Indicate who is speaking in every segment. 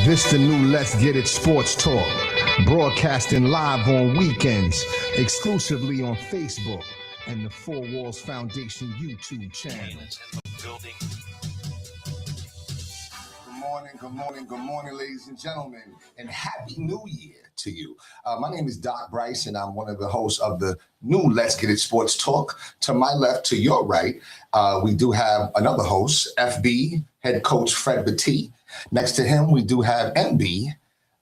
Speaker 1: This the new Let's Get It Sports Talk, broadcasting live on weekends, exclusively on Facebook and the Four Walls Foundation YouTube channel. Good morning, ladies and gentlemen, and Happy New Year to you. My name is Doc Bryce, and I'm one of the hosts of the new Let's Get It Sports Talk. To my left, to your right, we do have another host, FB, head coach Fred Battie. Next to him, we do have MB,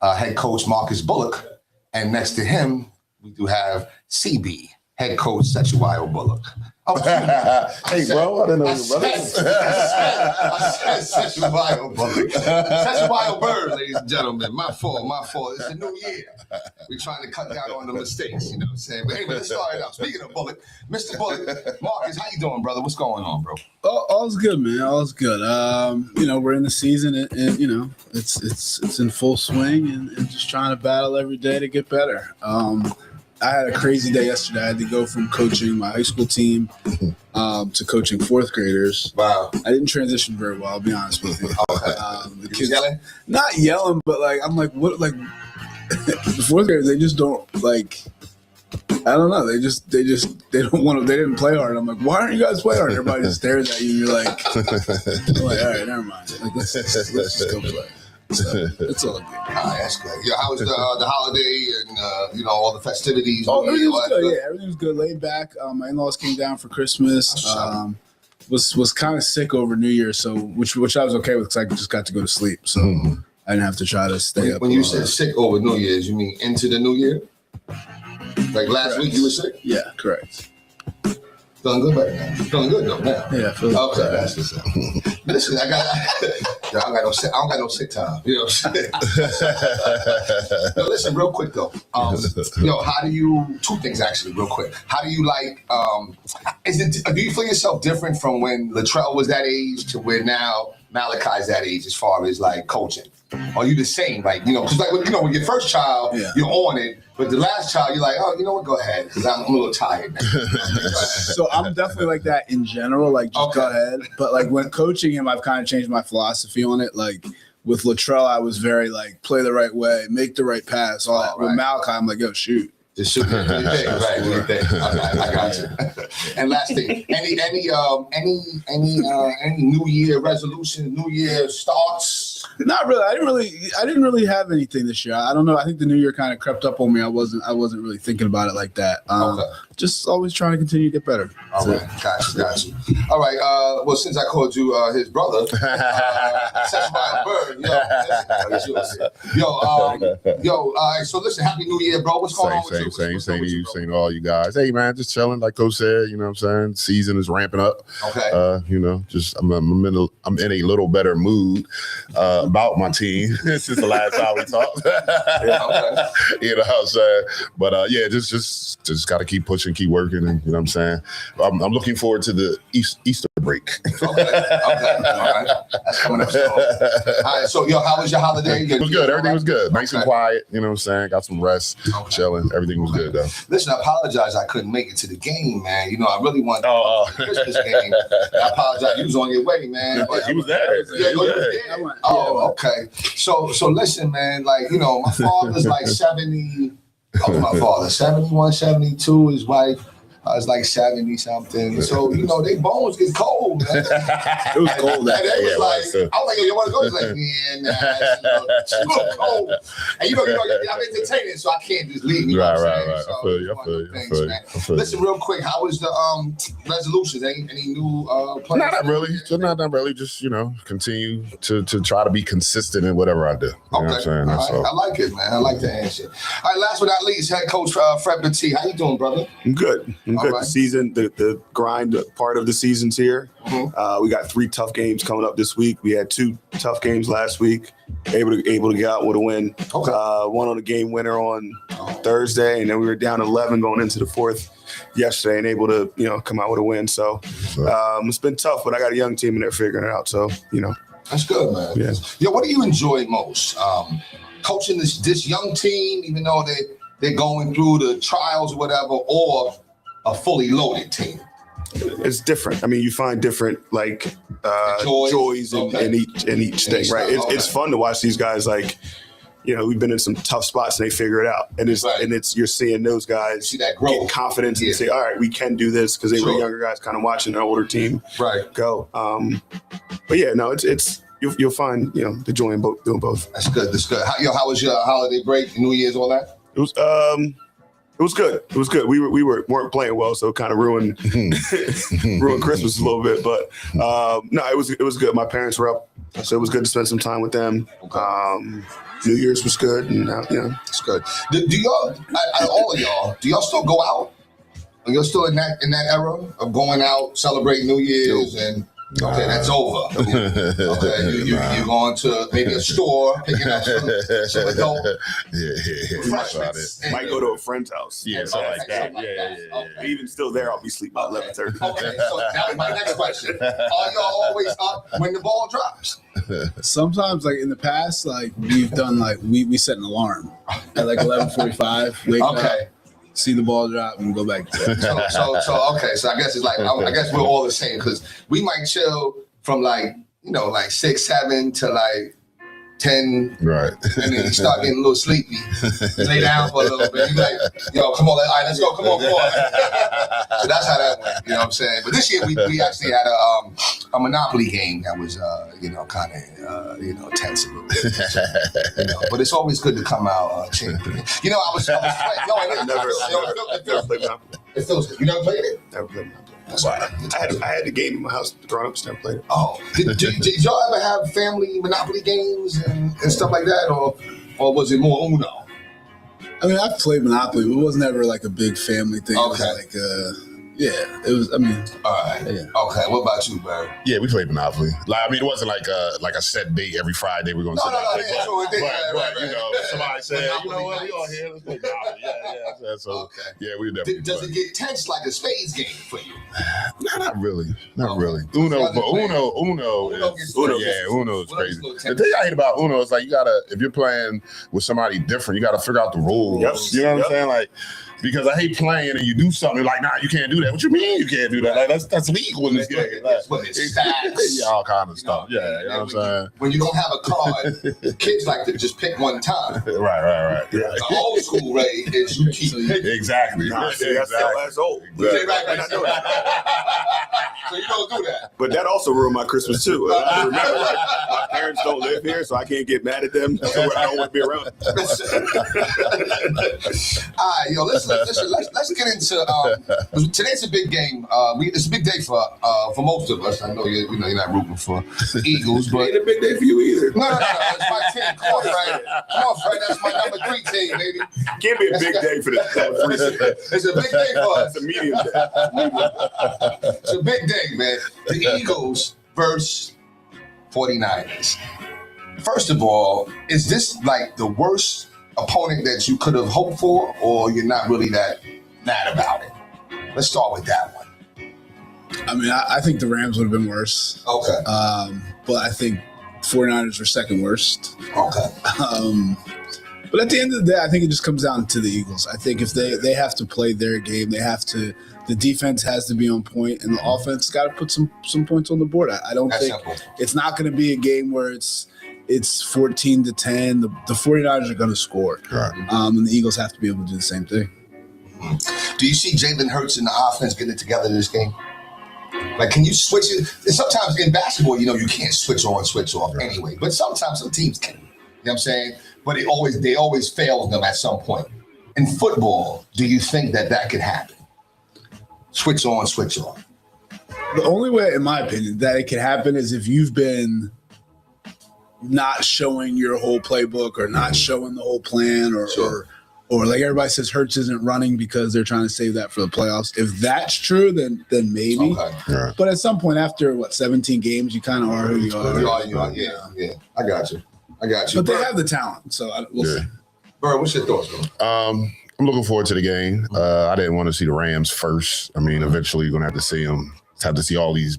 Speaker 1: head coach Marcus Bullock. And next to him, we do have CB, head coach Sechuayo Bullock. Oh,
Speaker 2: hey, bro, I didn't know you, brother.
Speaker 1: I said Sechuayo Bullock. Sechuayo Bird, ladies and gentlemen. My fault. It's a new year. We're trying to cut down on the mistakes, you know what I'm saying? But anyway, let's start it out. Speaking of Bullock, Mr. Bullock, Marcus, how you doing, brother? What's going on, bro?
Speaker 3: All's good, man. All's good. We're in the season, and it's in full swing, and just trying to battle every day to get better. I had a crazy day yesterday. I had to go from coaching my high school team to coaching fourth graders.
Speaker 1: Wow.
Speaker 3: I didn't transition very well, I'll be honest with you.
Speaker 1: The kids yelling?
Speaker 3: Not yelling, but I'm like, what? Like the fourth graders, they just don't like. I don't know. They don't want to. They didn't play hard. I'm like, why aren't you guys playing hard? Everybody just stares at you. And you're like, all right, never mind. Like, let's just go play. So it's all good.
Speaker 1: All right, that's good. Yeah, how was the holiday and all the festivities?
Speaker 3: Oh, everything was good. Yeah, everything was good. Laid back. My in-laws came down for Christmas. Was kind of sick over New Year, so which I was okay with because I just got to go to sleep, so I didn't have to try to stay up.
Speaker 1: When you said sick over New Year's, you mean into the New Year? Like last week, you were sick?
Speaker 3: Yeah, correct.
Speaker 1: Feeling good right now. Feeling good though now.
Speaker 3: Yeah, feeling good.
Speaker 1: Okay, that's what's up. Listen, I don't got no sick time. You know what I'm saying? No, listen, real quick though. How do you? Two things actually, real quick. How do you like? Do you feel yourself different from when Latrell was that age to where now Malachi's that age as far as like coaching? Are you the same? Like because with your first child, you're on it. But the last child, you're like, oh, you know what? Go ahead, because I'm a little tired now.
Speaker 3: So I'm definitely like that in general. Like, just go ahead. But like when coaching him, I've kind of changed my philosophy on it. Like with Latrell, I was very like play the right way, make the right pass. All that. Right. With Malachi, I'm like, yo, shoot.
Speaker 1: Just shoot. Right. I got you. And last thing, any New Year resolution, New Year starts?
Speaker 3: Not really. I didn't really have anything this year. I don't know. I think the new year kind of crept up on me. I wasn't really thinking about it like that. Just always trying to continue to get better.
Speaker 1: All right. Got you. All right. Well, since I called you his brother, Sechuayo Bird, all right. So listen, Happy New Year, bro. What's going on with you?
Speaker 2: Same to you, same to all you guys. Hey, man, just chilling. Like Coach said, you know what I'm saying? Season is ramping up.
Speaker 1: Okay.
Speaker 2: I'm in a little better mood about my team since the last time we talked. You know what I'm saying? But just got to keep pushing, keep working, and you know what I'm saying? I'm looking forward to the Easter break.
Speaker 1: Okay. All right. That's coming up soon. All right. So, how was your holiday?
Speaker 2: It was good. Everything was good. Nice and quiet. You know what I'm saying? Got some rest, chilling. Everything was good, though.
Speaker 1: Listen, I apologize I couldn't make it to the game, man. I really wanted to the Christmas game. I apologize. You was on your way, man.
Speaker 2: He was there.
Speaker 1: Okay. So listen, man, my father's like 70. Oh, my father, 71, 72. His wife is like 70 something. So, they bones get cold, man.
Speaker 2: It was cold that day.
Speaker 1: I was like, yo, you want to go? He's like, nah, it's a little cold. And I'm entertaining, so I can't just leave.
Speaker 2: Right.
Speaker 1: So
Speaker 2: I feel you.
Speaker 1: Listen, real quick, how was the resolutions? Any new plans?
Speaker 2: Not really. Just, continue to try to be consistent in whatever I do. You know what I'm saying?
Speaker 1: Right. I like it, man. I like the answer. All right, last but not least, head coach Fred Battie. How you doing, brother?
Speaker 4: I'm good. Right. The season, the grind part of the season's here. Mm-hmm. We got 3 tough games coming up this week. We had 2 tough games last week. Able to get out with a win. Okay. One on a game winner on Thursday, and then we were down 11 going into the 4th yesterday, and able to come out with a win. So it's been tough, but I got a young team and they're figuring it out. So
Speaker 1: that's good, man.
Speaker 4: Yeah.
Speaker 1: Yo, what do you enjoy most? Coaching this young team, even though they're going through the trials or whatever, or a fully loaded team?
Speaker 4: It's different. I mean, you find different like joys in each thing, right? It's fun to watch these guys like. We've been in some tough spots and they figure it out. And it's you're seeing those guys
Speaker 1: get
Speaker 4: confidence and say, all right, we can do this because they were younger guys kind of watching an older team go. But yeah, no, it's you'll find, the joy in doing both.
Speaker 1: That's good. How was your holiday break, New Year's, all that?
Speaker 4: It was good. It was good. We weren't playing well, so it kind of ruined Christmas a little bit. But no, it was good. My parents were up, so it was good to spend some time with them. Okay. New Year's was good, and
Speaker 1: it's good. Do y'all, all of y'all, do y'all still go out? Are you still in that era of going out, celebrating New Year's, and okay, that's over. Okay, you're going to maybe a store, picking up some adult refreshments.
Speaker 4: Might go to a friend's house.
Speaker 2: Yeah, something like that.
Speaker 4: Yeah. Even still there, I'll be asleep by 11:30.
Speaker 1: Okay, so that was my next question. Are y'all always up when the ball drops?
Speaker 3: Sometimes, like in the past, like we've done, like we set an alarm at like 11:45. Wake up, see the ball drop, and go back to bed.
Speaker 1: So okay. So I guess it's like I guess we're all the same because we might chill from like 6, 7 to like 10,
Speaker 2: right?
Speaker 1: And then you start getting a little sleepy. Lay down for a little bit. You like, come on, all right, let's go. Come on. So that's how that went. You know what I'm saying? But this year we actually had a Monopoly game that was kind of tense a little bit. But it's always good to come out champion. I was playing. No, it feels good. You never played it?
Speaker 4: Never played Monopoly. I had the game in my house. Growing up, just never played it.
Speaker 1: Oh, did y'all ever have family Monopoly games and stuff like that, or was it more Uno?
Speaker 3: I mean, I've played Monopoly, but it was never like a big family thing.
Speaker 1: Okay.
Speaker 3: It was it was. I mean,
Speaker 1: all right. Yeah. Okay. What about you, Barry?
Speaker 2: Yeah, we played Monopoly. It wasn't like a set date every Friday. We're gonna somebody said, you know what, we all here. Let's play Monopoly. Yeah. So we definitely.
Speaker 1: Does it get tense like a spades game for you?
Speaker 2: No, not really. Not really. Uno is crazy. The thing I hate about Uno is like if you're playing with somebody different, you gotta figure out the rules.
Speaker 4: Yep.
Speaker 2: You know what I'm saying? Like. Because I hate playing and you do something like, nah, you can't do that. What you mean you can't do that? Like that's legal in this game.
Speaker 1: It's stacks.
Speaker 2: All kind of stuff. You know what I'm saying?
Speaker 1: When you don't have a card, kids like to just pick one time.
Speaker 2: Right.
Speaker 1: Yeah. The old school way is you keep picking.
Speaker 2: Exactly.
Speaker 4: That's old.
Speaker 1: Right. So you don't do that.
Speaker 4: But that also ruined my Christmas too. I remember, my parents don't live here, so I can't get mad at them. So I don't want to be around.
Speaker 1: All right, listen. Let's get into today's a big game. It's a big day for most of us. I know you're not rooting for the Eagles, but
Speaker 4: it ain't a big day for you either.
Speaker 1: No. It's my team. Come on, Fred. That's my number 3 team, baby.
Speaker 4: Can't be a big day for the
Speaker 1: It's a big day for us.
Speaker 4: It's a medium day.
Speaker 1: It's a big day, man. The Eagles versus 49ers. First of all, is this like the worst opponent that you could have hoped for, or you're not really that mad about it? Let's start with that one.
Speaker 3: I mean, I think the Rams would have been worse.
Speaker 1: Okay.
Speaker 3: But I think 49ers were second worst.
Speaker 1: Okay.
Speaker 3: But at the end of the day, I think it just comes down to the Eagles. I think if they have to play their game, the defense has to be on point, and the offense got to put some points on the board. I don't think it's not going to be a game where it's 14-10. The 49ers are going to score.
Speaker 2: Right.
Speaker 3: And the Eagles have to be able to do the same thing.
Speaker 1: Do you see Jalen Hurts and the offense getting it together in this game? Like, can you switch it? Sometimes in basketball, you can't switch on, switch off anyway. But sometimes some teams can. You know what I'm saying? But they always fail them at some point. In football, do you think that could happen? Switch on, switch off.
Speaker 3: The only way, in my opinion, that it can happen is if you've been not showing your whole playbook or not showing the whole plan or like everybody says Hurts isn't running because they're trying to save that for the playoffs. If that's true, then maybe. Okay. Yeah. But at some point after 17 games, you kind of are who you are.
Speaker 1: Yeah. I got you.
Speaker 3: But they have the talent, so we'll see.
Speaker 1: Bird, what's your thoughts, bro?
Speaker 2: I'm looking forward to the game. I didn't want to see the Rams first. I mean, eventually you're gonna have to see them. Have to see all these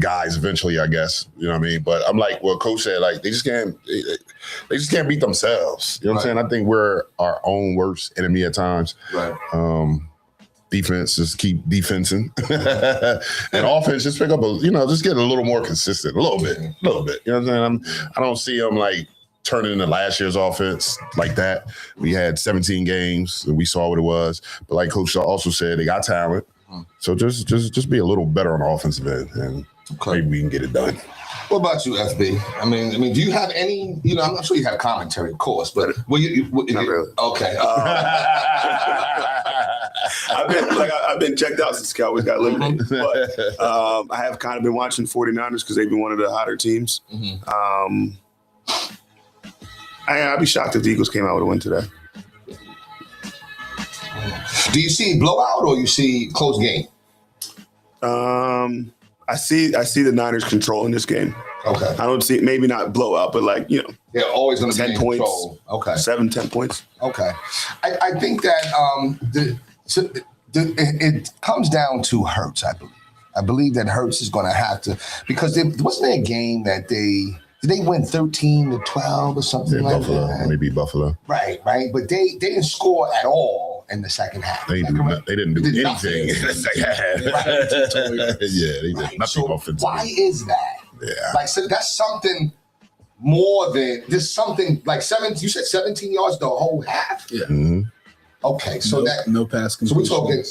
Speaker 2: guys eventually, I guess. You know what I mean? But I'm like what Coach said, like they just can't beat themselves. You know what I'm saying? I think we're our own worst enemy at times.
Speaker 1: Right.
Speaker 2: Defense, just keep defensing. And offense, just pick up just get a little more consistent, a little bit. You know what I'm saying? I don't see them like turning into last year's offense like that. We had 17 games and we saw what it was. But like Coach also said, they got talent. So just be a little better on the offensive end, and maybe we can get it done.
Speaker 1: What about you, FB? I mean, do you have any? I'm not sure you have commentary, of course, but
Speaker 4: not really.
Speaker 1: Okay.
Speaker 4: I've been checked out since Cowboys got eliminated, but I have kind of been watching 49ers because they've been one of the hotter teams. I'd be shocked if the Eagles came out with a win today.
Speaker 1: Do you see blowout or you see close game?
Speaker 4: I see the Niners controlling this game.
Speaker 1: Okay.
Speaker 4: I don't see maybe not blowout, but
Speaker 1: they're always going to be
Speaker 4: 10
Speaker 1: in
Speaker 4: points.
Speaker 1: control. Okay.
Speaker 4: 7-10 points.
Speaker 1: Okay. I think that it comes down to Hurts, I believe. I believe that Hurts is going to have to, because wasn't there a game that did they win 13-12 or something like
Speaker 2: Buffalo,
Speaker 1: that?
Speaker 2: when they beat Buffalo.
Speaker 1: Right. But they didn't score at all in the second half.
Speaker 2: They didn't do anything in the second half. Yeah, they did nothing offensively. Why
Speaker 1: is that?
Speaker 2: Yeah.
Speaker 1: So that's something more than just something like 7. You said 17 yards the whole half?
Speaker 3: Yeah.
Speaker 2: Mm-hmm.
Speaker 1: Okay, so
Speaker 3: no pass
Speaker 1: completion. So we're talking,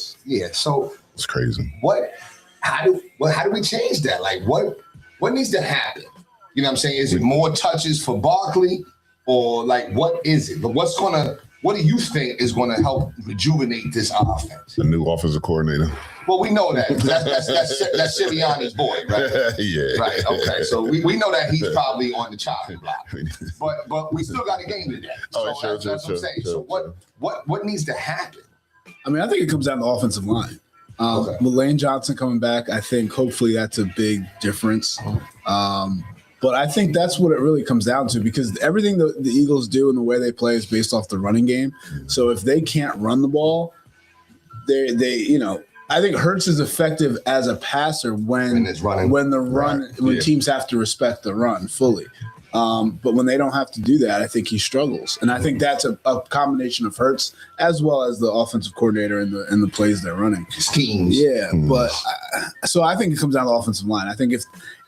Speaker 1: so
Speaker 2: it's crazy.
Speaker 1: How do we change that? Like what needs to happen? You know what I'm saying? Is it more touches for Barkley, or like what is it? But what do you think is gonna help rejuvenate this offense?
Speaker 2: The new offensive coordinator.
Speaker 1: Well, we know that. That's Sirianni's boy, right?
Speaker 2: Yeah.
Speaker 1: Right. Okay. So we know that he's probably on the chopping block, but we still got a game today. So that's what I'm saying. So what needs to happen?
Speaker 3: I mean, I think it comes down to the offensive line. With Lane Johnson coming back, I think hopefully that's a big difference. But I think that's what it really comes down to, because everything the Eagles do and the way they play is based off the running game. So if they can't run the ball, I think Hurts is effective as a passer when teams have to respect the run fully. But when they don't have to do that, I think he struggles. And I think that's a combination of Hurts as well as the offensive coordinator and the plays they're running.
Speaker 1: Schemes.
Speaker 3: Yeah, but so I think it comes down to the offensive line. I think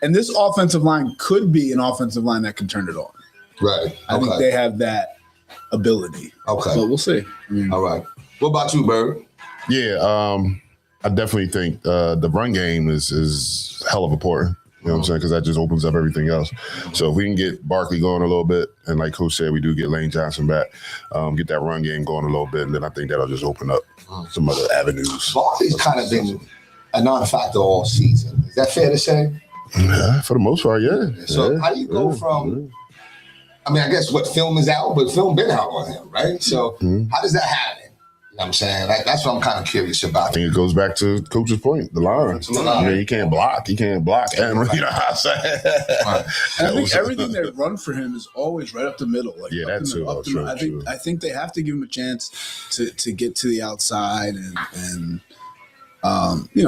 Speaker 3: and this offensive line could be an offensive line that can turn it on.
Speaker 1: Right.
Speaker 3: I think they have that ability.
Speaker 1: Okay.
Speaker 3: But we'll see.
Speaker 1: All right. What about you, Bird?
Speaker 2: Yeah, I definitely think the run game is hell of important. You know what I'm saying? Because that just opens up everything else. So if we can get Barkley going a little bit, and like Coach said, we do get Lane Johnson back, get that run game going a little bit, and then I think that'll just open up some other avenues.
Speaker 1: Barkley's kind of been a non-factor all season. Is that fair to say?
Speaker 2: Yeah, for the most part, yeah.
Speaker 1: So how do you go from, I mean, I guess what film is out, but film been out on him, right? So how does that happen? You know what I'm saying? That's what I'm kind of curious about.
Speaker 2: I think it goes back to Coach's point, the line. I mean, you can't block. And, you know what I'm saying?
Speaker 3: I think everything they run for him is always right up the middle. Like
Speaker 2: that's true.
Speaker 3: I think they have to give him a chance to get to the outside and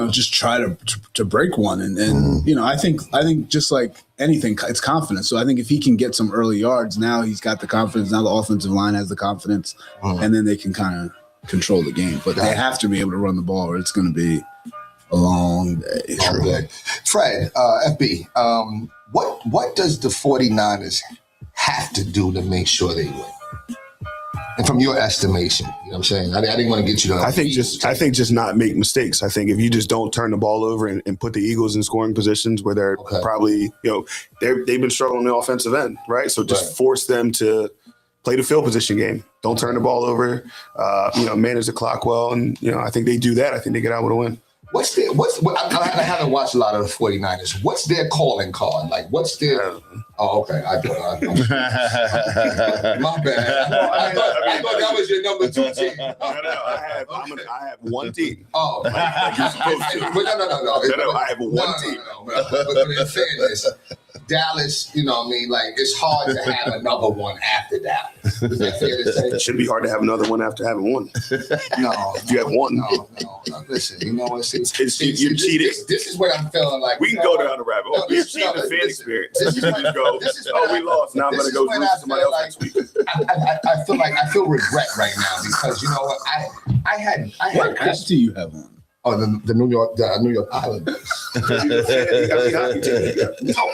Speaker 3: just try to break one. And I think just like anything, it's confidence. So I think if he can get some early yards, now he's got the confidence. Now the offensive line has the confidence, and then they can kind of control the game. But they have to be able to run the ball, or it's going to be a long day.
Speaker 1: Okay. Fred, FB, what does the 49ers have to do to make sure they win? And from your estimation, you know what I'm saying? I didn't want to get you to.
Speaker 4: I think just not make mistakes. I think if you just don't turn the ball over and put the Eagles in scoring positions where they're probably, they've been struggling on the offensive end, right? So just force them to play the field position game. Don't turn the ball over. Manage the clock well, and I think they do that. I think they get out with a win.
Speaker 1: I haven't watched a lot of the 49ers. What's their calling card? Like, what's their? Oh, okay. I my bad. I thought that was your number 2 team.
Speaker 4: No, I have one team.
Speaker 1: Oh,
Speaker 4: like you're supposed to.
Speaker 1: No.
Speaker 4: I have one team.
Speaker 1: But in fairness, Dallas, like it's hard to have another one after Dallas. Is that fair to say?
Speaker 4: It should be hard to have another one after having one.
Speaker 1: No.
Speaker 4: If you have one.
Speaker 1: No. Listen, you
Speaker 4: cheated.
Speaker 1: This is what I'm feeling like.
Speaker 4: We can go down the rabbit hole. You're cheating the fan experience.
Speaker 1: This is what this is
Speaker 4: we lost. Now I'm
Speaker 1: this
Speaker 4: gonna
Speaker 1: is
Speaker 4: go
Speaker 1: when
Speaker 4: lose
Speaker 1: I
Speaker 4: to somebody
Speaker 1: feel
Speaker 4: else
Speaker 1: like-
Speaker 4: next week.
Speaker 1: I feel regret right now because you know what I had
Speaker 3: What hats do you have on?
Speaker 1: the New York Islanders. No.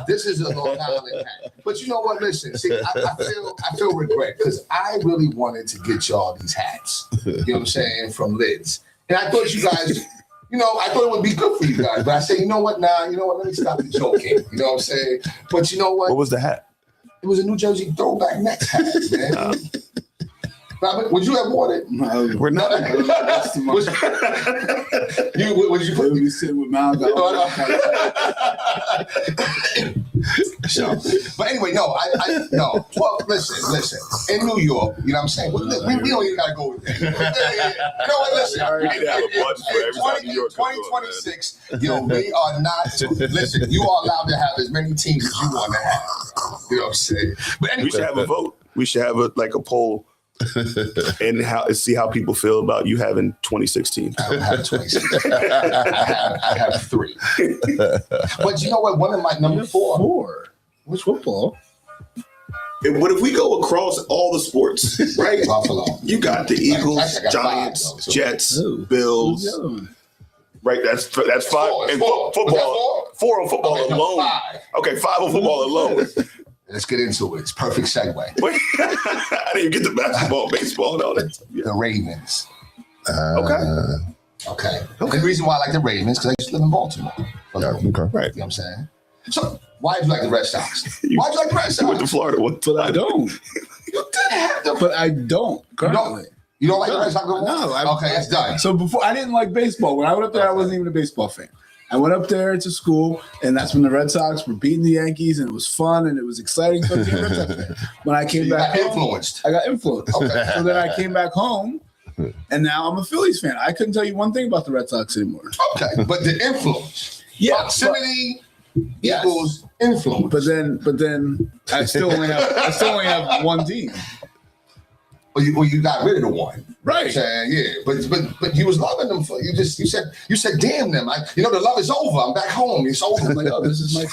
Speaker 1: This is a Long Island hat. But you know what? Listen, see, I feel regret because I really wanted to get y'all these hats. You know what I'm saying? From Lids. And I thought you guys, I thought it would be good for you guys. But I said, you know what? Let me stop the joking. You know what I'm saying? But you know what?
Speaker 4: What was the hat?
Speaker 1: It was a New Jersey throwback Mets hat, man. Robert, would you have worn it?
Speaker 3: No,
Speaker 4: We're not.
Speaker 1: Would you put
Speaker 3: we sitting with Mal.
Speaker 1: So, but anyway, no. Well, listen. In New York, you know what I'm saying? We don't even gotta go with that. You know what? Listen.
Speaker 4: We need to have a bunch for every time New York comes on,
Speaker 1: 2026. We are not. Listen, you are allowed to have as many teams as you want to have. You know what I'm saying? But anyway,
Speaker 4: We should have a vote. We should have a poll and see how people feel about you having 2016.
Speaker 1: I don't have 26. I have 3. But you know what? One of my number 4.
Speaker 3: Which football?
Speaker 4: What if we go across all the sports, right?
Speaker 1: Buffalo.
Speaker 4: You got the Eagles,
Speaker 1: I got
Speaker 4: Giants,
Speaker 1: 5, though, so-
Speaker 4: Jets,
Speaker 3: Who's the
Speaker 4: Bills,
Speaker 3: other one?
Speaker 4: right? That's 5.
Speaker 1: Four,
Speaker 4: And
Speaker 1: four.
Speaker 4: football,
Speaker 1: Was that
Speaker 4: 4 on football
Speaker 1: Okay, no,
Speaker 4: alone.
Speaker 1: 5.
Speaker 4: Okay, 5 on football alone.
Speaker 1: Let's get into it. It's perfect segue.
Speaker 4: Wait, I didn't get the basketball, baseball, and all that.
Speaker 1: The Ravens.
Speaker 4: Okay.
Speaker 1: Okay. And the reason why I like the Ravens because I used to live in Baltimore. You know
Speaker 2: Okay.
Speaker 4: Right.
Speaker 1: what I'm saying? So why do you like the Red Sox? Why do you like the Red
Speaker 4: You went to
Speaker 1: Sox?
Speaker 4: Florida one
Speaker 3: But I don't.
Speaker 1: You did have them.
Speaker 3: But I don't. Currently.
Speaker 1: You don't like the Red Sox?
Speaker 3: No.
Speaker 1: Okay, it's done.
Speaker 3: So before, I didn't like baseball. When I went up there, I wasn't even a baseball fan. I went up there to school, and that's when the Red Sox were beating the Yankees, and it was fun, and it was exciting. So I became a Red Sox fan. When I came
Speaker 1: You
Speaker 3: back
Speaker 1: got
Speaker 3: home,
Speaker 1: influenced.
Speaker 3: I got influenced.
Speaker 1: Okay.
Speaker 3: So then I came back home, and now I'm a Phillies fan. I couldn't tell you one thing about the Red Sox anymore.
Speaker 1: Okay, but the influence.
Speaker 3: Yeah,
Speaker 1: Proximity
Speaker 3: Yes.
Speaker 1: equals influence.
Speaker 3: But then I still only have one team.
Speaker 1: Well, you got rid of the one.
Speaker 3: Right.
Speaker 1: Saying, yeah, but you was loving them for you said damn them. The love is over. I'm back home. It's over.
Speaker 3: I'm like, oh, this is my team.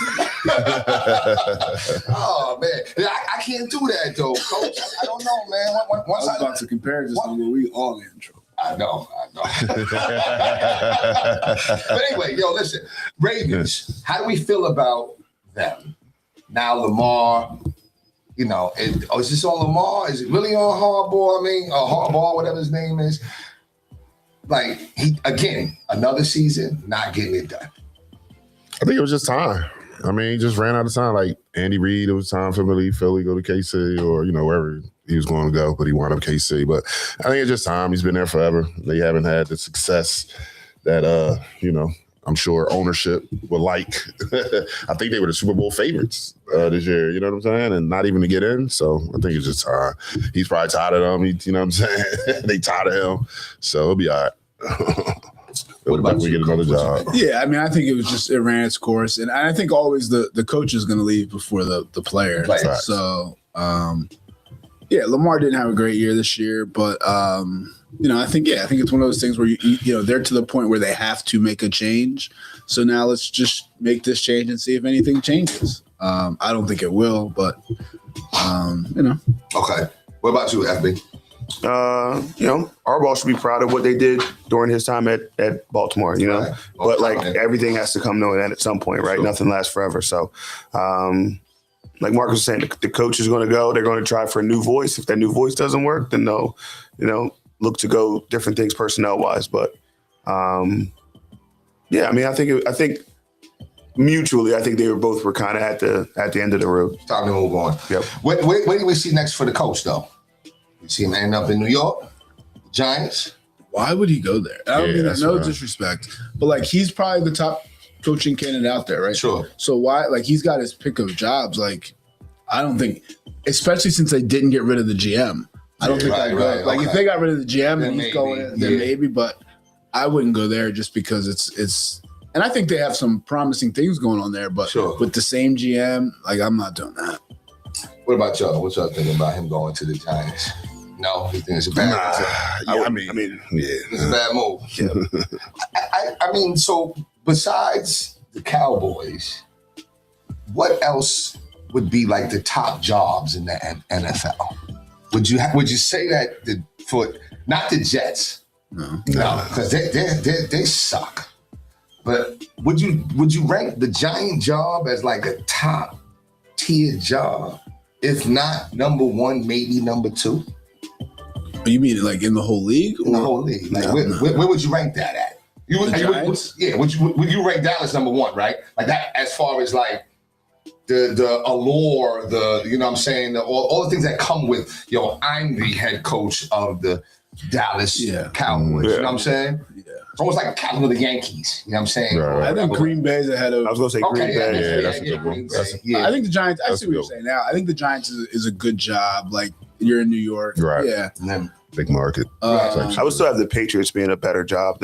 Speaker 1: Oh man, I can't do that though, Coach. I don't know, man.
Speaker 3: I
Speaker 1: Once
Speaker 3: was about to compare this one where we all get in trouble.
Speaker 1: I know. But anyway, listen, Ravens. How do we feel about them now? Lamar. Is this on Lamar? Is it really on Harbaugh? Harbaugh, whatever his name is. Like, he, again, another season, not getting it done.
Speaker 2: I think it was just time. He just ran out of time. Like Andy Reid, it was time for him to leave Philly, go to KC, or wherever he was going to go, but he wound up KC. But I think it's just time. He's been there forever. They haven't had the success that I'm sure ownership would like. I think they were the Super Bowl favorites this year, you know what I'm saying? And not even to get in. So I think it's just time. He's probably tired of them. You know what I'm saying? They tired of him. So it'll be all right.
Speaker 1: What about
Speaker 2: we
Speaker 1: you,
Speaker 2: get another
Speaker 1: Coach?
Speaker 2: job.
Speaker 3: Yeah, I think it ran its course. And I think always the coach is going to leave before the player.
Speaker 1: Right.
Speaker 3: So, Lamar didn't have a great year this year, but I think it's one of those things where they're to the point where they have to make a change. So now let's just make this change and see if anything changes. I don't think it will, but
Speaker 1: Okay. What about you, FB?
Speaker 4: Harbaugh should be proud of what they did during his time at Baltimore,
Speaker 1: Right.
Speaker 4: But everything has to come to an end at some point, right?
Speaker 1: Sure.
Speaker 4: Nothing lasts forever. So, like Marcus was saying, the coach is going to go. They're going to try for a new voice. If that new voice doesn't work, then they'll, look to go different things personnel wise. But, I think mutually, I think they were kind of at the end of the road.
Speaker 1: It's time to move on.
Speaker 4: Yep.
Speaker 1: What do we see next for the coach, though? You see him end up in New York? Giants?
Speaker 3: why would he go there? I don't mean that,
Speaker 2: that's
Speaker 3: no
Speaker 2: right.
Speaker 3: disrespect, but he's probably the top coaching candidate out there, right?
Speaker 1: Sure.
Speaker 3: So why, he's got his pick of jobs. I don't think, especially since they didn't get rid of the GM. I don't think
Speaker 1: Right,
Speaker 3: I'd go.
Speaker 1: right,
Speaker 3: If
Speaker 1: okay.
Speaker 3: they got rid of the GM
Speaker 1: Then
Speaker 3: and he's
Speaker 1: maybe,
Speaker 3: going in, then
Speaker 1: yeah.
Speaker 3: maybe, but I wouldn't go there just because it's and I think they have some promising things going on there, but
Speaker 1: Sure.
Speaker 3: with the same GM, I'm not doing that.
Speaker 1: What about y'all? What y'all thinking about him going to the Giants? No, you think it's a bad it's a bad move.
Speaker 4: Yeah.
Speaker 1: I mean, so besides the Cowboys, what else would be like the top jobs in the NFL? Would you say that for not the Jets? No, because they suck. But would you rank the Giant job as like a top tier job? If not number one, maybe number two.
Speaker 3: You mean like in the whole league?
Speaker 1: In the whole league, like where would you rank that at? Would you rank Dallas number one, right? Like that, as far as like the allure, you know what I'm saying, all the things that come with, I'm the head coach of the Dallas Cowboys. You know what I'm saying? Yeah. It's almost like a captain of the Yankees. You know what I'm saying?
Speaker 3: Right. I think Green Bay's ahead of.
Speaker 4: I was going to say Green Bay.
Speaker 2: That's a good one.
Speaker 3: I think the Giants. I see what you're saying now. I think the Giants is a good job. Like you're in New York,
Speaker 2: right?
Speaker 3: Yeah,
Speaker 2: big market.
Speaker 4: I would still have the Patriots being a better job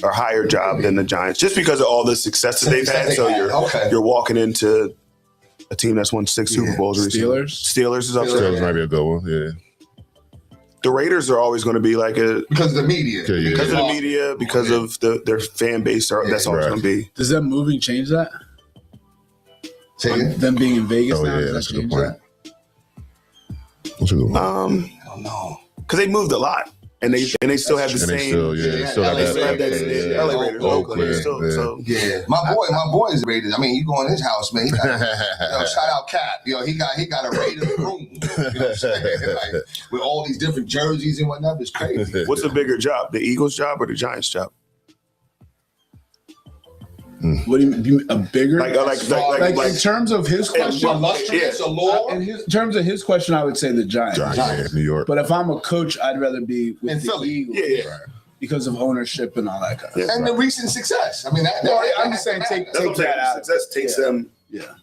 Speaker 4: or higher job than the Giants, just because of all the success that they've had. So you're walking into a team that's won 6 Super Bowls recently. Steelers is up there.
Speaker 2: Steelers might be a good one. Yeah.
Speaker 4: The Raiders are always going to be like
Speaker 1: because of the media.
Speaker 4: Because of the media, because of their fan base. That's always going to be.
Speaker 3: Does them moving change that? Them being in Vegas now, does that change that?
Speaker 2: What's a good one?
Speaker 1: I don't know.
Speaker 4: Because they moved a lot. And they still have the same.
Speaker 2: Still have that.
Speaker 4: LA Raiders.
Speaker 1: Oakland. My boy is Raiders. I mean, you go in his house, man. He got, shout out Cap. He got a Raiders room. You know what I'm saying? Like, with all these different jerseys and whatnot, it's crazy.
Speaker 4: What's a bigger job, the Eagles' job or the Giants' job?
Speaker 3: What do you mean a bigger?
Speaker 4: Like
Speaker 3: in terms of his question, in terms of his question, I would say the Giants.
Speaker 2: New York.
Speaker 3: But if I'm a coach, I'd rather be with the
Speaker 1: Philly.
Speaker 3: Eagles because of ownership and all that kind of stuff.
Speaker 1: And the recent success. I mean,
Speaker 3: I'm just saying take that out.
Speaker 4: Success takes them.
Speaker 1: Yeah.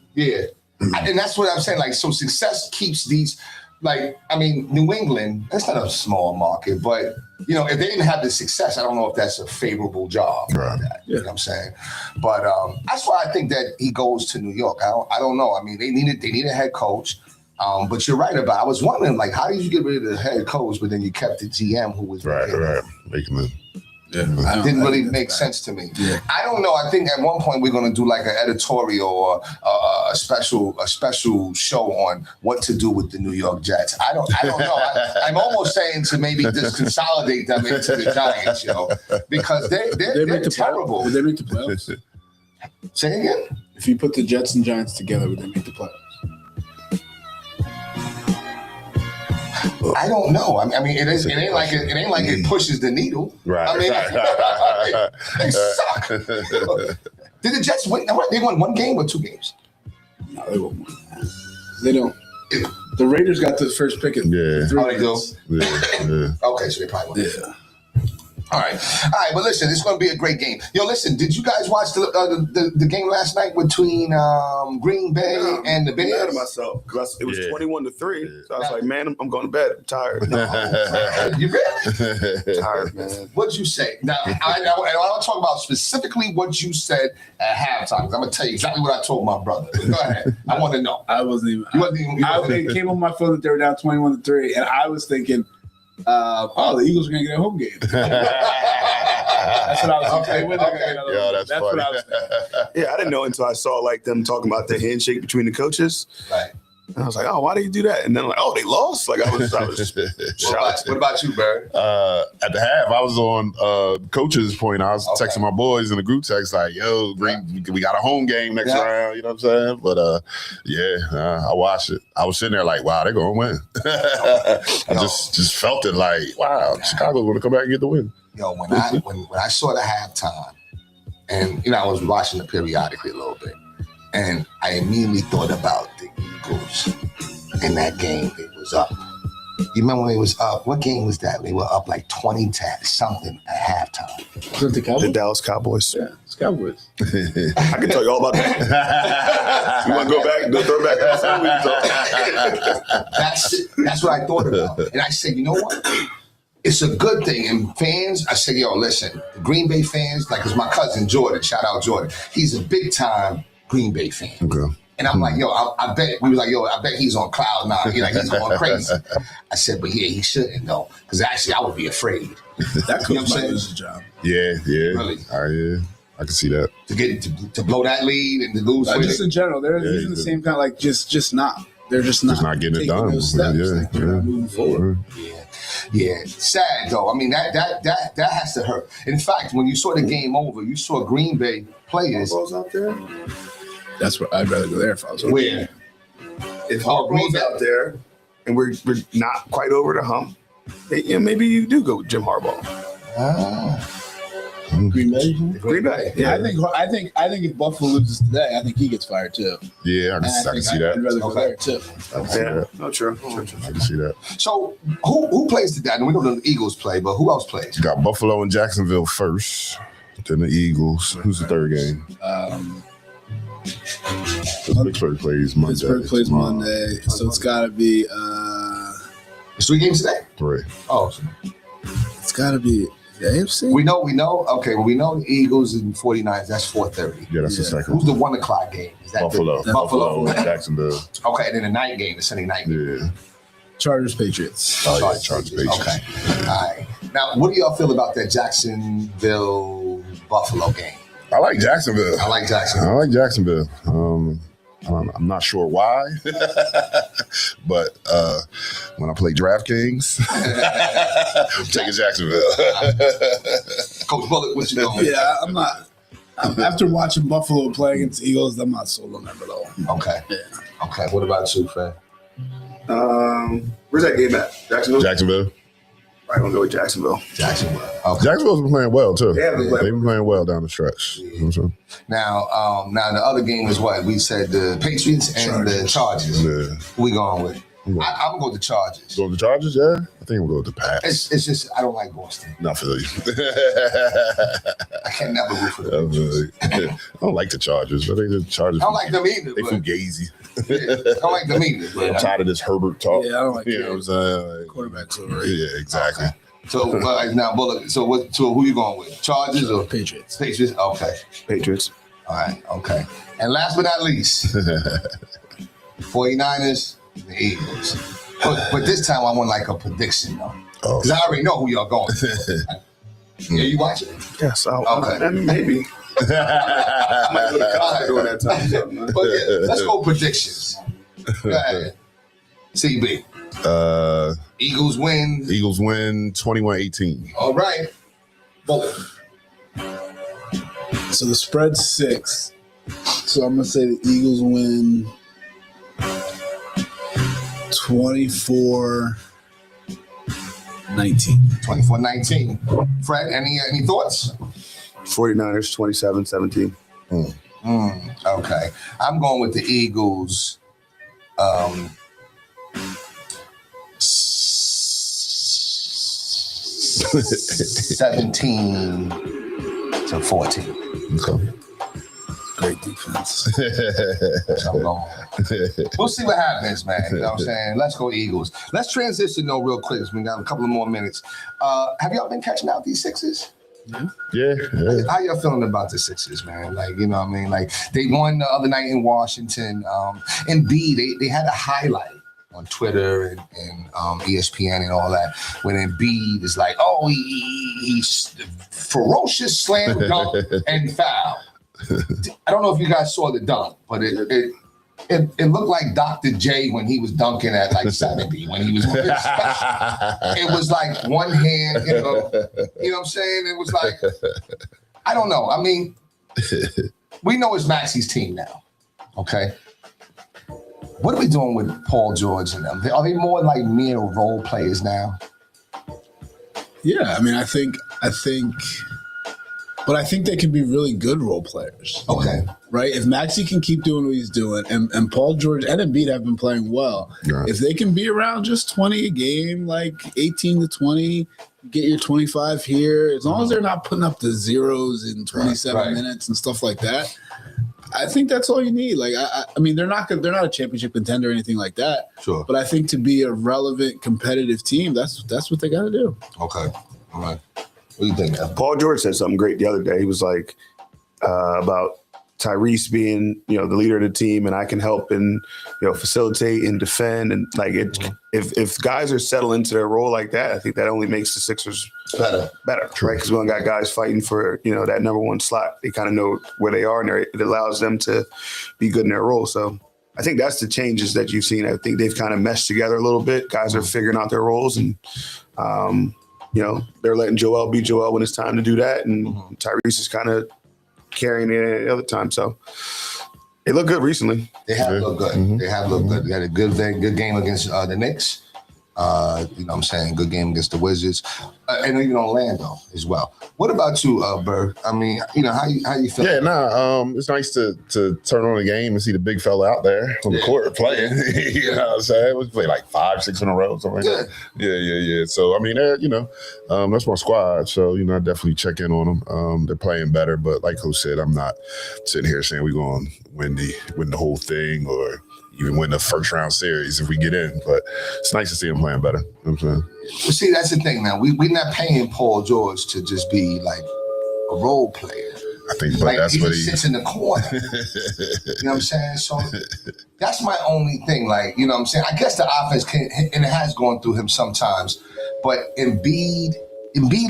Speaker 1: And that's what I'm saying. Like, so success keeps these. Like, I mean, New England, that's not a small market, but, if they didn't have the success, I don't know if that's a favorable job.
Speaker 2: Right.
Speaker 1: You know what I'm saying? But that's why I think that he goes to New York. I don't know. I mean, they need a head coach. But you're right about, I was wondering, like, how did you get rid of the head coach, but then you kept the GM who was
Speaker 2: right. Making the.
Speaker 1: Yeah. Didn't really make sense to me. Yeah. I don't know. I think at one point we're going to do like an editorial or a special show on what to do with the New York Jets. I don't know. I'm almost saying to maybe just consolidate them into the Giants, because they're terrible.
Speaker 3: Would they make the playoffs?
Speaker 1: Say again?
Speaker 3: If you put the Jets and Giants together, would they make the playoffs?
Speaker 1: I don't know. I mean, it ain't like it pushes the needle.
Speaker 2: Right.
Speaker 1: I mean, they suck. Did the Jets win? They won 1 game or 2 games?
Speaker 3: No, they won 1. They don't. The Raiders got the first pick at 3
Speaker 1: minutes.
Speaker 2: Yeah.
Speaker 1: Okay, so they probably won. Yeah. All right, but listen, it's going to be a great game. Listen, did you guys watch the game last night between Green Bay and the Bears?
Speaker 4: I'm mad at myself because it was 21-3. So I was like, man, I'm going to bed. I'm tired.
Speaker 1: You really? Tired, man. What'd you say? Now, I want to talk about specifically what you said at halftime. I'm going to tell you exactly what I told my brother. Go ahead. I want to know.
Speaker 3: I wasn't even. It came on my phone that they were down 21-3, and I was thinking, the Eagles are going to get a home game. That's what I was thinking.
Speaker 2: That's funny.
Speaker 3: What I was thinking.
Speaker 4: Yeah, I didn't know until I saw like them talking about the handshake between the coaches.
Speaker 1: Right.
Speaker 4: And I was like, why did you do that? And then like, they lost. Like I was shocked.
Speaker 1: What about you, Barry?
Speaker 2: At the half, I was on coach's point. I was texting my boys in the group text like, "Yo, we got a home game next round." You know what I'm saying? But I watched it. I was sitting there like, "Wow, they're gonna win." I just felt it like, "Wow, Chicago's gonna come back and get the win."
Speaker 1: When I saw the halftime, and I was watching it periodically a little bit. And I immediately thought about the Eagles in that game. It was up. You remember when it was up? What game was that? They were up like 20-something at halftime.
Speaker 3: Was it the Cowboys?
Speaker 4: The Dallas Cowboys.
Speaker 3: Yeah, it's Cowboys.
Speaker 4: I can tell you all about that. You want to go back and throw back?
Speaker 1: That's what I thought about. And I said, you know what? It's a good thing. And fans, I said, listen, the Green Bay fans, like, because my cousin Jordan, shout out Jordan, he's a big time Green Bay fan. Okay. And I'm like, I bet, we were like, I bet he's on cloud 9. He's going crazy. I said, but he shouldn't though. Because actually I would be afraid.
Speaker 3: That could lose his job.
Speaker 2: Yeah.
Speaker 1: Really?
Speaker 2: Yeah. I can see that.
Speaker 1: to get to blow that lead and to lose with
Speaker 3: Just
Speaker 1: it.
Speaker 3: in general, they're
Speaker 2: Yeah,
Speaker 3: using the same kind of like just not. They're just not
Speaker 2: getting it
Speaker 3: taking
Speaker 2: done.
Speaker 3: those steps.
Speaker 2: Yeah,
Speaker 3: Like, they're not moving forward.
Speaker 1: Yeah, sad though. I mean, that has to hurt. In fact, when you saw the game over, you saw Green Bay players.
Speaker 4: Harbaugh's out there.
Speaker 3: That's where I'd rather go there if I was.
Speaker 1: Where?
Speaker 4: If
Speaker 1: Green
Speaker 4: Harbaugh's
Speaker 1: Bay.
Speaker 4: out there, and we're not quite over the hump, maybe you do go with Jim Harbaugh.
Speaker 3: Green Bay.
Speaker 4: Green Bay.
Speaker 3: Yeah, I think if Buffalo loses today, I think he gets fired too.
Speaker 2: Yeah, I can see that.
Speaker 3: I'd rather go
Speaker 1: Okay.
Speaker 3: there too.
Speaker 2: I can see that.
Speaker 4: No, true.
Speaker 2: I can see that.
Speaker 1: So who plays today? We know the Eagles play, but who else plays?
Speaker 2: Got Buffalo and Jacksonville first, then the Eagles. Who's the third game? Pittsburgh plays Monday.
Speaker 3: Pittsburgh plays
Speaker 2: tomorrow.
Speaker 3: Monday, so it's got to be.
Speaker 1: It's 3 games today.
Speaker 2: 3.
Speaker 1: Oh,
Speaker 3: It's got to be the AFC.
Speaker 1: we know. Okay, well, we know the Eagles and 49ers. That's 4:30.
Speaker 2: Yeah, that's the
Speaker 3: Yeah.
Speaker 2: second.
Speaker 1: Who's the 1 o'clock game? Is that
Speaker 2: Buffalo.
Speaker 1: The, Buffalo.
Speaker 2: and Jacksonville.
Speaker 1: Okay, and then the night game, the Sunday night game.
Speaker 2: Yeah.
Speaker 3: Chargers, Patriots.
Speaker 2: Oh, yeah, Chargers, Patriots.
Speaker 1: Okay. All right. Now, what do y'all feel about that Jacksonville Buffalo game?
Speaker 2: I like Jacksonville.
Speaker 1: I like Jacksonville.
Speaker 2: I like Jacksonville. I'm not sure why, but when I play DraftKings, I'm taking Jacksonville.
Speaker 1: Coach Bullock, what you doing?
Speaker 3: Yeah, I'm not. After watching Buffalo play against the Eagles, I'm not sold on them at all.
Speaker 1: Okay.
Speaker 3: Yeah.
Speaker 1: Okay. What about you, Fred?
Speaker 4: Where's that game at? Jacksonville.
Speaker 2: Jacksonville.
Speaker 4: I'm gonna go with Jacksonville.
Speaker 1: Jacksonville. Okay.
Speaker 2: Jacksonville's been playing well too.
Speaker 4: Yeah,
Speaker 2: They've been playing well down the stretch. You know what I'm
Speaker 1: Now the other game is what we said: the Patriots and the Chargers.
Speaker 2: saying? Yeah.
Speaker 1: Who we going with?
Speaker 2: I'm going-
Speaker 1: I'm gonna go with the Chargers.
Speaker 2: Go with the Chargers, yeah? I think we'll go with the Pats.
Speaker 1: It's just I don't like Boston.
Speaker 2: Not for you.
Speaker 1: I can never root for
Speaker 2: I
Speaker 1: them.
Speaker 2: don't like the Chargers. I think the Chargers.
Speaker 1: I don't like them either.
Speaker 2: They
Speaker 1: But,
Speaker 2: fugazi.
Speaker 1: yeah, I don't like them either.
Speaker 2: I'm
Speaker 1: But,
Speaker 2: tired of this Herbert talk.
Speaker 3: Yeah, I don't like
Speaker 2: You know what I'm saying? Like,
Speaker 3: Quarterbacks overrated.
Speaker 2: yeah, exactly.
Speaker 1: so now Bullock. So who you going with? Chargers or
Speaker 3: Patriots.
Speaker 1: Patriots? Okay.
Speaker 4: Patriots.
Speaker 1: All right. Okay. And last but not least, 49ers, the Eagles. But this time I want like a prediction though,
Speaker 2: Oh.
Speaker 1: because I already know who y'all going. Yeah, you watching?
Speaker 4: Yes.
Speaker 1: Okay.
Speaker 4: Maybe. I might go to college during that time.
Speaker 1: But yeah, let's go predictions. Go ahead. CB. Eagles win.
Speaker 2: Eagles win 21-18.
Speaker 1: All right. Bullock.
Speaker 3: So the spread's 6. So I'm gonna say the Eagles win 24-19.
Speaker 1: 24-19. Fred, any thoughts?
Speaker 4: 49ers 27-17.
Speaker 1: Okay. I'm going with the Eagles. 17-14.
Speaker 2: Okay.
Speaker 3: Great defense.
Speaker 1: So I'm going. We'll see what happens, man. You know what I'm saying? Let's go Eagles. Let's transition though real quick. We got a couple of more minutes. Have y'all been catching out these Sixers?
Speaker 2: Yeah.
Speaker 1: How y'all feeling about the Sixers, man? Like, you know what I mean? Like, they won the other night in Washington. And they had a highlight on Twitter and ESPN and all that when Embiid is like, oh, he's ferocious slam dunk and foul. I don't know if you guys saw the dunk, but it looked like Dr. J when he was dunking at like 70 when he was it was like one hand, you know what I'm saying? It was like, I don't know. I mean, we know it's Maxi's team now. Okay. What are we doing with Paul George and them? Are they more like mere role players now?
Speaker 3: Yeah, I mean, I think, but I think they can be really good role players.
Speaker 1: Okay.
Speaker 3: Right? If Maxey can keep doing what he's doing, and Paul George and Embiid have been playing well,
Speaker 2: Right.
Speaker 3: if they can be around just 20 a game, like 18 to 20, get your 25 here, as long as they're not putting up the zeros in 27
Speaker 1: Right.
Speaker 3: minutes and stuff like that, I think that's all you need. Like, I mean, they're not a championship contender or anything like that.
Speaker 1: Sure.
Speaker 3: But I think to be a relevant, competitive team, that's what they got to do.
Speaker 1: Okay. All right. What do you think, man?
Speaker 4: Paul George said something great the other day. He was like about Tyrese being, the leader of the team, and I can help and, facilitate and defend. And like it, if guys are settled into their role like that, I think that only makes the Sixers better, right? Because we only got guys fighting for, that number one slot. They kind of know where they are, and it allows them to be good in their role. So I think that's the changes that you've seen. I think they've kind of meshed together a little bit. Guys are figuring out their roles, and they're letting Joel be Joel when it's time to do that, and Tyrese is kind of carrying it at the other time. So they look good recently.
Speaker 1: They have looked good. They have looked good. They had a very good game against the Knicks. Good game against the Wizards. And even Orlando as well. What about you, Berg? I mean, how you feel?
Speaker 2: Yeah, it's nice to turn on the game and see the big fella out there on the court playing. You know what I'm saying? We played like 5-6 in a row, something like that. Yeah. So, I mean, that's my squad. So, I definitely check in on them. They're playing better, but like Coach said, I'm not sitting here saying we're going to win the whole thing or even win the first round series if we get in. But it's nice to see him playing better. You know what I'm saying?
Speaker 1: Well, see, that's the thing, man. We're not paying Paul George to just be like a role player.
Speaker 2: I think, but that's what he
Speaker 1: sits in the corner. You know what I'm saying? So that's my only thing. Like, you know what I'm saying? I guess the offense can, and it has gone through him sometimes, but Embiid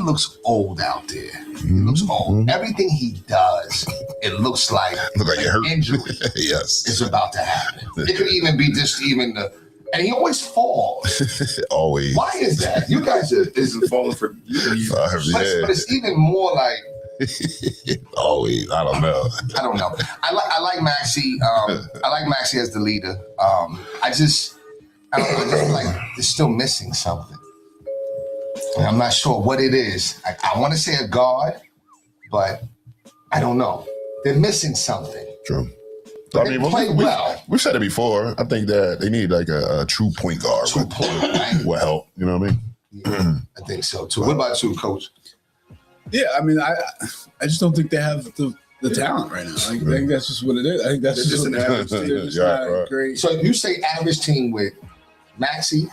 Speaker 1: looks old out there. He looks old. Everything he does, it looks like
Speaker 2: it hurt.
Speaker 1: Injury
Speaker 2: Yes.
Speaker 1: is about to happen. It could even be just and he always falls.
Speaker 2: Always.
Speaker 1: Why is that? You guys isn't falling for years. But it's even more like
Speaker 2: always. I don't know.
Speaker 1: I like Maxey. I like Maxey as the leader. I just feel like they're still missing something. And I'm not sure what it is. I want to say a guard, but I don't know. They're missing something.
Speaker 2: True.
Speaker 1: But they play well.
Speaker 2: We've said it before. I think that they need like a true point guard.
Speaker 1: Right?
Speaker 2: Will help. You know what I mean?
Speaker 1: Yeah, I think so too. What about you, Coach?
Speaker 3: Yeah, I mean, I just don't think they have the talent right now. I think that's just what it is. I think that's just an average team. They're just not great.
Speaker 1: So you say average team with Maxey,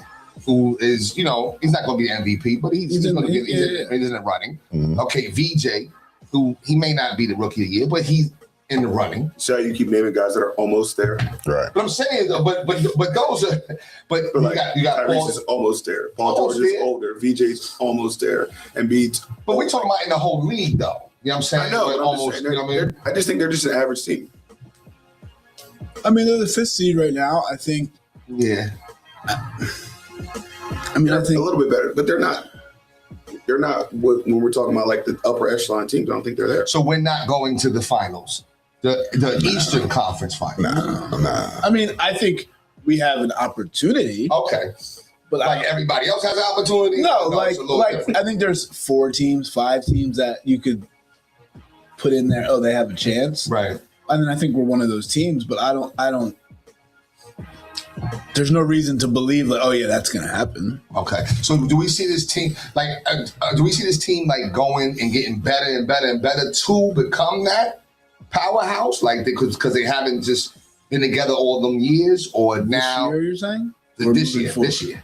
Speaker 1: who is, he's not going to be the MVP, but he's in the running. Okay, VJ, who he may not be the rookie of the year, but he's in the running.
Speaker 4: So you keep naming guys that are almost there.
Speaker 2: Right.
Speaker 1: But I'm saying, but those are, but you got
Speaker 4: Tyrese is almost there. Paul George is older. VJ's almost there. And Embiid's.
Speaker 1: But we're talking about in the whole league, though. You know what I'm saying?
Speaker 4: I know. I just think they're just an average team.
Speaker 3: I mean, they're the 5th seed right now. I think.
Speaker 1: Yeah.
Speaker 3: I mean, I think
Speaker 4: a little bit better, but they're not. They're not when we're talking about like the upper echelon teams. I don't think they're there.
Speaker 1: So we're not going to the finals, the Eastern Conference finals.
Speaker 2: Nah.
Speaker 3: I mean, I think we have an opportunity.
Speaker 1: Okay,
Speaker 3: but
Speaker 1: like everybody else has an opportunity.
Speaker 3: No, like I think there's 4 teams, 5 teams that you could put in there. Oh, they have a chance,
Speaker 1: right?
Speaker 3: I mean, I think we're one of those teams, but I don't. There's no reason to believe like, oh yeah, that's gonna happen.
Speaker 1: Okay, so do we see this team going and getting better and better and better to become that powerhouse? Like because they haven't just been together all them years, or now?
Speaker 3: This year, you're saying?
Speaker 1: This year.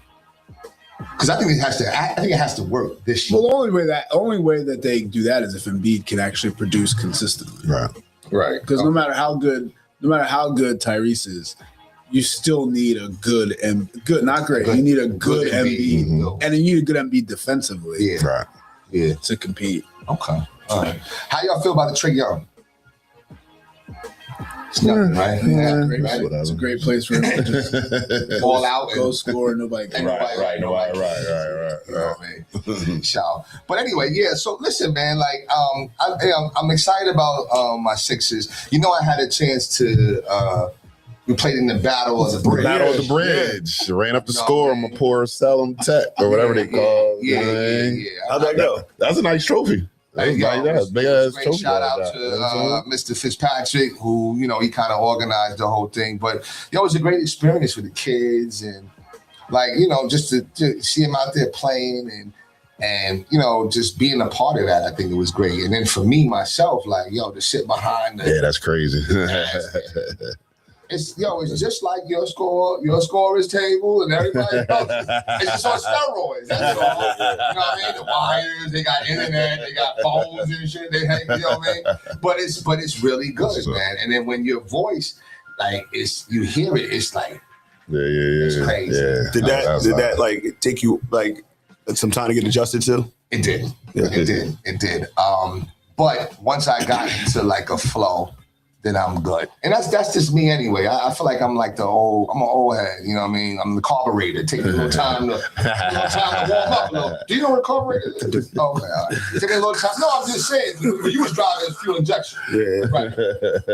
Speaker 1: Because I think it has to work this year.
Speaker 3: Well, the only way that they do that is if Embiid can actually produce consistently.
Speaker 2: Right.
Speaker 3: Because no matter how good Tyrese is, you still need a good not great. You need a good Embiid, and you need a good Embiid defensively.
Speaker 1: Yeah.
Speaker 2: Right.
Speaker 1: Yeah.
Speaker 3: To compete.
Speaker 1: Okay. All right. How y'all feel about the Trae Young? It's nothing, right?
Speaker 3: Yeah, it's a great place for him to just
Speaker 1: all out,
Speaker 3: go score, nobody.
Speaker 2: Right.
Speaker 1: Shout. But anyway, yeah. So listen, man. Like, I'm excited about my Sixers. I had a chance to. We played in the Battle of the Bridge.
Speaker 2: Battle of the Bridge. Yeah. Ran up the score on my poor Salem Tech or whatever they call it.
Speaker 1: Yeah.
Speaker 2: How'd that go? That's a nice trophy. Big ass trophy.
Speaker 1: Shout out to Mr. Fitzpatrick, who, he kind of organized the whole thing. But, it was a great experience for the kids. And, just to see them out there playing and just being a part of that, I think it was great. And then for me, myself, to sit behind
Speaker 2: yeah, that's crazy.
Speaker 1: it's just like your scorer's table and everybody else. It's just on steroids. That's all. You know what I mean? The wires, they got internet, they got phones and shit. They have, you know what I mean? But it's really good, man. And then when your voice, like, you hear it, it's like, it's crazy.
Speaker 2: Yeah.
Speaker 4: Did that like take you like some time to get adjusted to?
Speaker 1: It did. It did. But once I got into like a flow, then I'm good. And that's just me anyway. I feel like I'm like I'm an old head, you know what I mean? I'm the carburetor. Take a little time to warm up a little. Do you know what a carburetor is? Okay, all right. Take a little time. No, I'm just saying, when you was driving fuel injection. Yeah. Right.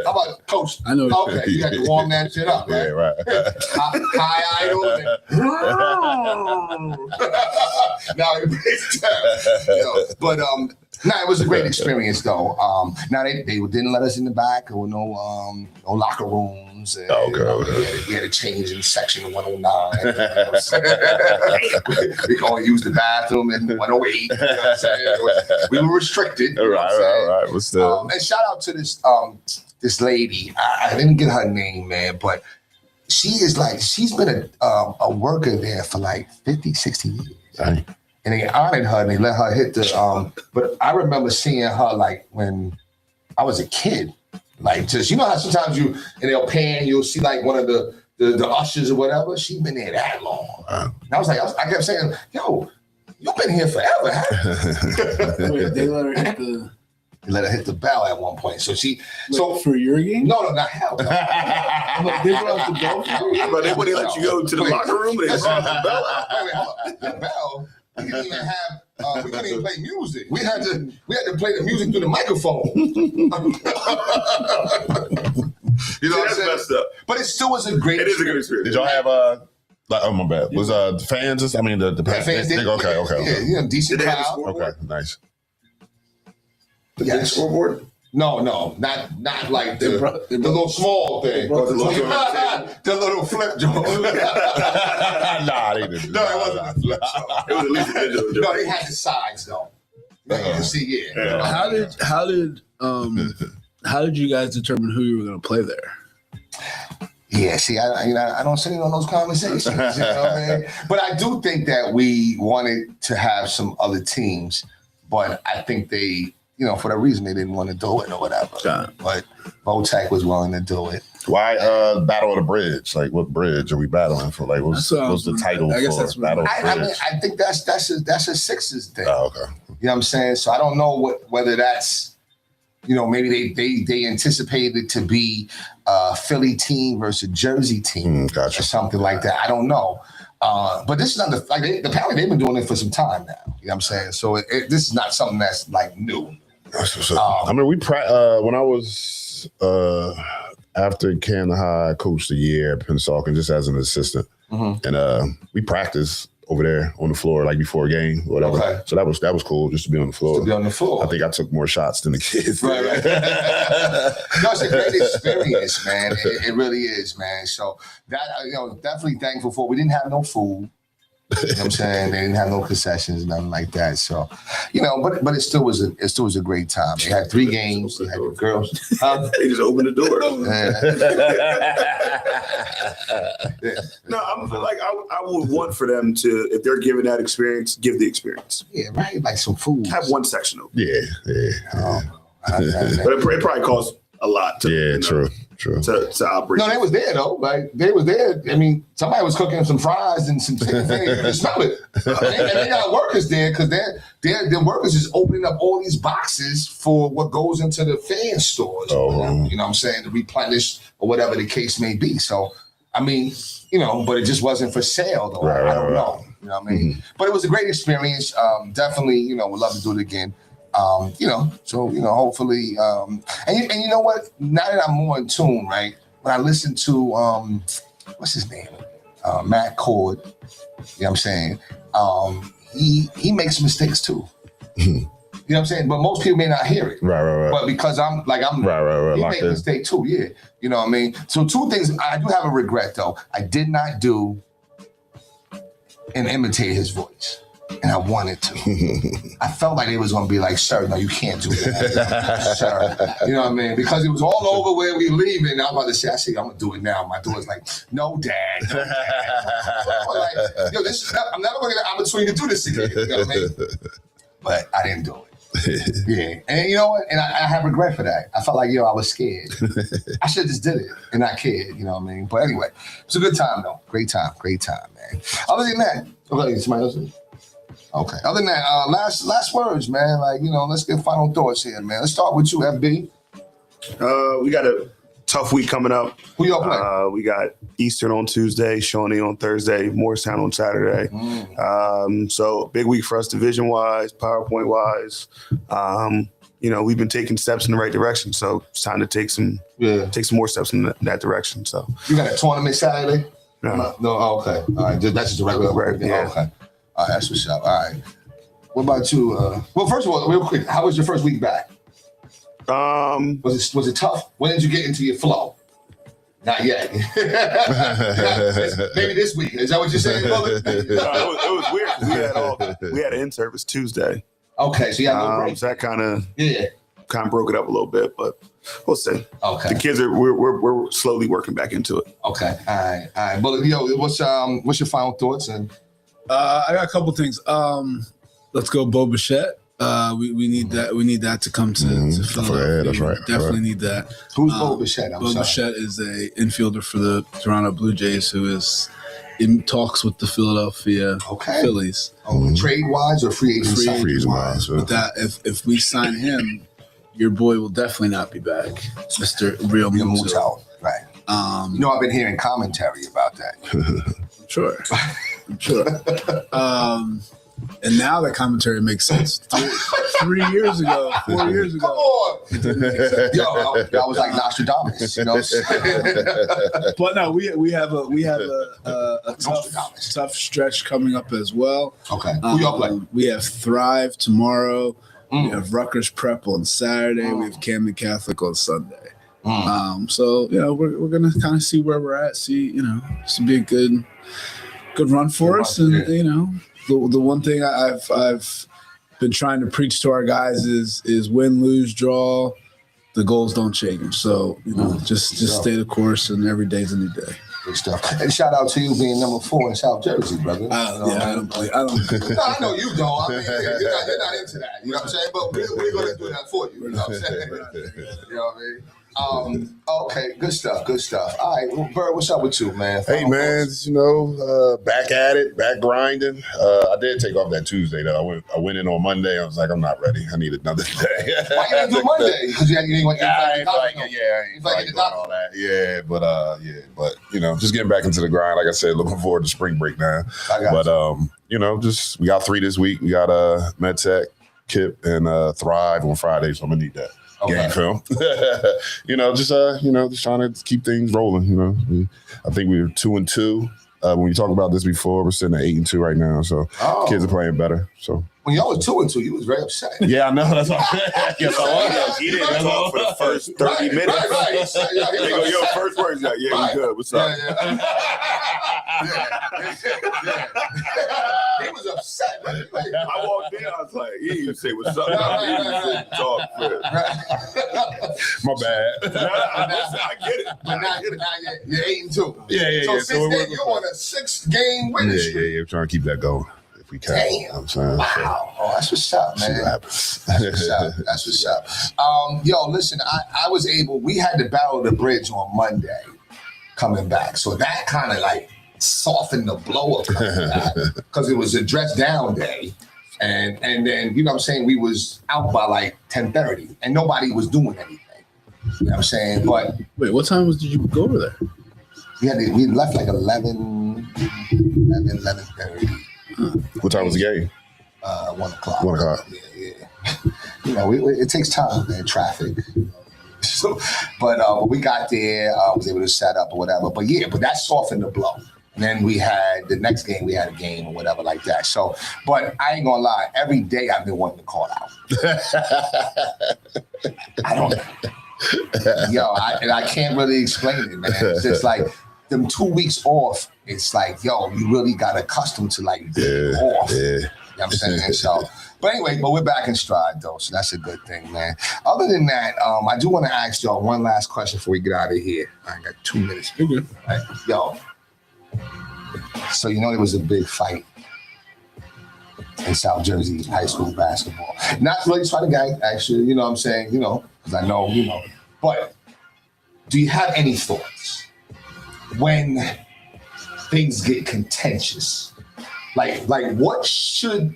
Speaker 1: How about coast?
Speaker 3: I know.
Speaker 1: Okay, you had to warm that shit up, right?
Speaker 2: Yeah, right.
Speaker 1: High idle. Now it breaks down. But it was a great experience though. Now they didn't let us in the back. There were no locker rooms. And, we had to change in section 109. We could only use the bathroom in 108. You know what I'm saying? We were restricted.
Speaker 2: Right. But still.
Speaker 1: And shout out to this lady. I didn't get her name, man, but she's been a worker there for like 50, 60 years.
Speaker 2: Dang.
Speaker 1: And they honored her and they let her hit the but I remember seeing her like when I was a kid. Like just how sometimes they'll pan, you'll see like one of the ushers or whatever. She's been there that long. Wow. And I kept saying, yo, you've been here forever, huh?
Speaker 3: Wait, they let her hit the
Speaker 1: They let her hit the bell at one point. So
Speaker 3: for your game?
Speaker 1: No, not hell. No.
Speaker 3: They brought the bell for you?
Speaker 4: But they wouldn't let you go to the locker room. They brought the bell out.
Speaker 1: The bell. We didn't even have. We couldn't even play music. We had to play the music through the microphone. You know what I'm saying?
Speaker 4: Messed up.
Speaker 1: But it still was a great.
Speaker 4: It is a good experience.
Speaker 2: Did y'all have oh my bad. Was the fans? I mean the
Speaker 1: fans did. Okay. Yeah, decent crowd.
Speaker 2: Okay, nice.
Speaker 1: The
Speaker 4: scoreboard.
Speaker 1: No, not like the little small thing. The little flip joint.
Speaker 2: Nah, they didn't.
Speaker 1: No, it wasn't a flip joint.
Speaker 4: It was at least a digital joint.
Speaker 1: No, they had the sides though. You can see it.
Speaker 3: How did you guys determine who you were going to play there?
Speaker 1: Yeah, see, I don't sit in on those conversations. You know what I mean? But I do think that we wanted to have some other teams, but I think they, for that reason, they didn't want to do it or whatever.
Speaker 3: Got it.
Speaker 1: But Votech was willing to do it.
Speaker 2: Why Battle of the Bridge? Like, what bridge are we battling for? Like, what's the title for Battle of the Bridge?
Speaker 1: I mean, I think that's a Sixers thing.
Speaker 2: Oh, okay.
Speaker 1: You know what I'm saying? So I don't know whether that's, maybe they anticipated to be a Philly team versus a Jersey team or something like that. I don't know. But this is not apparently they've been doing it for some time now. You know what I'm saying? So this is not something that's like new.
Speaker 2: I mean, when I was after Canton High, I coached a year at Pennsauken just as an assistant, and we practiced over there on the floor like before a game or whatever. Okay. So that was cool just to be on the floor. I think I took more shots than the kids. Right.
Speaker 1: No, it's a great experience, man. It really is, man. So that definitely thankful for. We didn't have no food. You know what I'm saying? They didn't have no concessions, nothing like that. So, but it still was a great time. They had 3 games. They had the girls.
Speaker 4: They just opened the door.
Speaker 1: Yeah.
Speaker 4: No, I'm like I would want for them to, if they're giving that experience, give the experience.
Speaker 1: Yeah, right. Like some food.
Speaker 4: Have one section open.
Speaker 2: Yeah.
Speaker 4: But it probably costs a lot.
Speaker 2: True.
Speaker 4: To operate.
Speaker 1: No, they was there though. Like they was there. I mean, somebody was cooking some fries and some chicken fingers. You can smell it. And they got workers there because their workers is opening up all these boxes for what goes into the fan stores. You know what I'm saying? To replenish or whatever the case may be. So, I mean, but it just wasn't for sale though. I don't know. You know what I mean? Mm-hmm. But it was a great experience. Definitely, would love to do it again. So hopefully, and you know what? Now that I'm more in tune, right? When I listen to what's his name, Matt Cord, you know what I'm saying? He makes mistakes too. You know what I'm saying? But most people may not hear it.
Speaker 2: Right.
Speaker 1: But because I'm
Speaker 2: right.
Speaker 1: He makes a mistake too. Yeah. You know what I mean? So 2 things. I do have a regret though. I did not do and imitate his voice. and I wanted to. I felt like they was gonna be like, "Sir, no, you can't do that, sir." You know what I mean? Because it was all over where we leaving. I'm about to say, I said, "I'm gonna do it now." My daughter's like, "No, Dad." No, Dad. I'm like, yo, I'm never gonna get an opportunity to do this again. You know what I mean? But I didn't do it. Yeah, and you know what? And I have regret for that. I felt like, I was scared. I should have just did it and not cared. You know what I mean? But anyway, it's a good time though. Great time, man. Other than that, okay, somebody else. Okay. Other than that, last words, man. Like, let's get final thoughts here, man. Let's start with you, FB.
Speaker 4: We got a tough week coming up.
Speaker 1: Who y'all playing?
Speaker 4: We got Eastern on Tuesday, Shawnee on Thursday, Morristown on Saturday. So big week for us division-wise, PowerPoint-wise. We've been taking steps in the right direction, so it's time to take some more steps in that direction. So
Speaker 1: you got a tournament Saturday?
Speaker 4: No.
Speaker 1: Oh, okay. All right. That's just a regular.
Speaker 4: Yeah.
Speaker 1: Okay. All right. That's what's up. All right. What about you? Well, first of all, real quick, how was your first week back? Was it tough? When did you get into your flow? Not yet. Maybe this week. Is that what you're saying, brother?
Speaker 4: It was weird. We had an in-service Tuesday.
Speaker 1: Okay, so you had no break.
Speaker 4: So that kind of
Speaker 1: kind
Speaker 4: of broke it up a little bit, but we'll see.
Speaker 1: Okay.
Speaker 4: The kids we're slowly working back into it.
Speaker 1: Okay. All right. But what's your final thoughts? And
Speaker 3: I got a couple things. Let's go, Bo Bichette. We need that. We need that to come to Philadelphia.
Speaker 2: Yeah, that's right.
Speaker 3: Definitely need that.
Speaker 1: Who's Bo Bichette?
Speaker 3: Bo Bichette is a infielder for the Toronto Blue Jays who is in talks with the Philadelphia Phillies.
Speaker 1: Trade wise or free agency?
Speaker 3: Free agent wise. But that if we sign him, your boy will definitely not be back, Mr. Real Muto.
Speaker 1: Right. I've been hearing commentary about that.
Speaker 3: I'm sure. And now that commentary makes sense. 3 years ago, 4 years ago.
Speaker 1: Come on. It didn't make sense. I was like Nostradamus,
Speaker 3: But no, we have a tough stretch coming up as well.
Speaker 1: Okay. Who y'all play?
Speaker 3: We have Thrive tomorrow. We have Rutgers Prep on Saturday. We have Camden Catholic on Sunday. So we're gonna kind of see where we're at. See, this will be a good run for us, and The one thing I've been trying to preach to our guys is win, lose, draw, the goals don't change. So just stay the course, and every day's a new day.
Speaker 1: Good stuff. And shout out to you being number 4 in South Jersey, brother.
Speaker 3: I don't play.
Speaker 1: No, I know you don't. I mean, you're not into that. You know what I'm saying? But we're gonna do that for you. You know what I'm saying? You know what I mean? Okay, good stuff. All right, well, Bird, what's up with you, man?
Speaker 2: Hey, man, back at it, back grinding. I did take off that Tuesday, though. I went in on Monday. I was like, I'm not ready. I need another day.
Speaker 1: Why you didn't do Monday? Because you didn't want to
Speaker 2: doing all that. Yeah, but just getting back into the grind. Like I said, looking forward to spring break now. But we got 3 this week. We got MedTech, KIP, and Thrive on Friday, so I'm gonna need that. Game film. Just trying to keep things rolling. I think we were 2-2. When we talked about this before, we're sitting at 8-2 right now. So kids are playing better. So
Speaker 1: when y'all was 2-2, you was very upset.
Speaker 2: Yeah, I know. That's all. Yes, I was.
Speaker 4: He didn't talk for the first 30 minutes.
Speaker 1: Right.
Speaker 4: They go, yo, first words, we good. What's up?
Speaker 1: Yeah. He was upset.
Speaker 4: I walked in, I was like, he didn't even say what's up. Talk,
Speaker 2: my bad.
Speaker 4: I get it.
Speaker 1: But now you're 8-2.
Speaker 2: Yeah.
Speaker 1: So since then, you're on a 6-game winning streak.
Speaker 2: Yeah. We're trying to keep that going if we can.
Speaker 1: Damn.
Speaker 2: I'm saying,
Speaker 1: wow. Oh, that's what's up, man.
Speaker 2: See what happens.
Speaker 1: That's what's up. Listen, I was able, we had to battle the bridge on Monday coming back. So that kind of like softened the blow up coming back because it was a dress down day. And then, you know what I'm saying, we was out by like 10:30 and nobody was doing anything. You know what I'm saying? But
Speaker 3: wait, what time did you go over there?
Speaker 1: We left like 11:30.
Speaker 2: What time was the game?
Speaker 1: 1 o'clock.
Speaker 2: 1 o'clock.
Speaker 1: Yeah. It takes time, man, traffic. So, but we got there, was able to set up or whatever. But that softened the blow. And then we had the next game, we had a game or whatever like that. So, but I ain't gonna lie, every day I've been wanting to call out. I don't I can't really explain it, man. It's just like them 2 weeks off, it's like, you really got accustomed to like being off. Yeah. You know what I'm saying? So, but anyway, we're back in stride though, so that's a good thing, man. Other than that, I do want to ask y'all one last question before we get out of here. I got 2 minutes.
Speaker 3: You're good.
Speaker 1: Right. Yo, so you know there was a big fight in South Jersey high school basketball. Not really trying to gag, actually, you know what I'm saying? You know, because I know, you know. But do you have any thoughts when things get contentious? Like what should,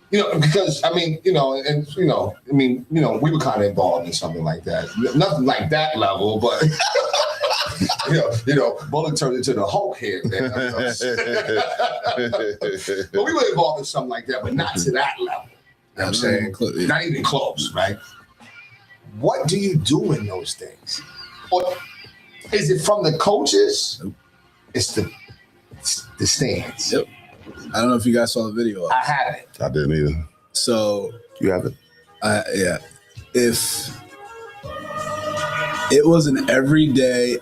Speaker 1: you know, because I mean, you know, and you know, I mean, you know, we were kind of involved in something like that. Nothing like that level, but you know, Bullet turned into the Hulk here, man. But we were involved in something like that, but not to that level. You know what I'm saying? Not even close, right? What do you do in those things? Or is it from the coaches? It's the stands.
Speaker 3: Yep. I don't know if you guys saw the video.
Speaker 1: I haven't.
Speaker 2: I didn't either.
Speaker 3: So
Speaker 4: You haven't.
Speaker 3: yeah, if it was an everyday,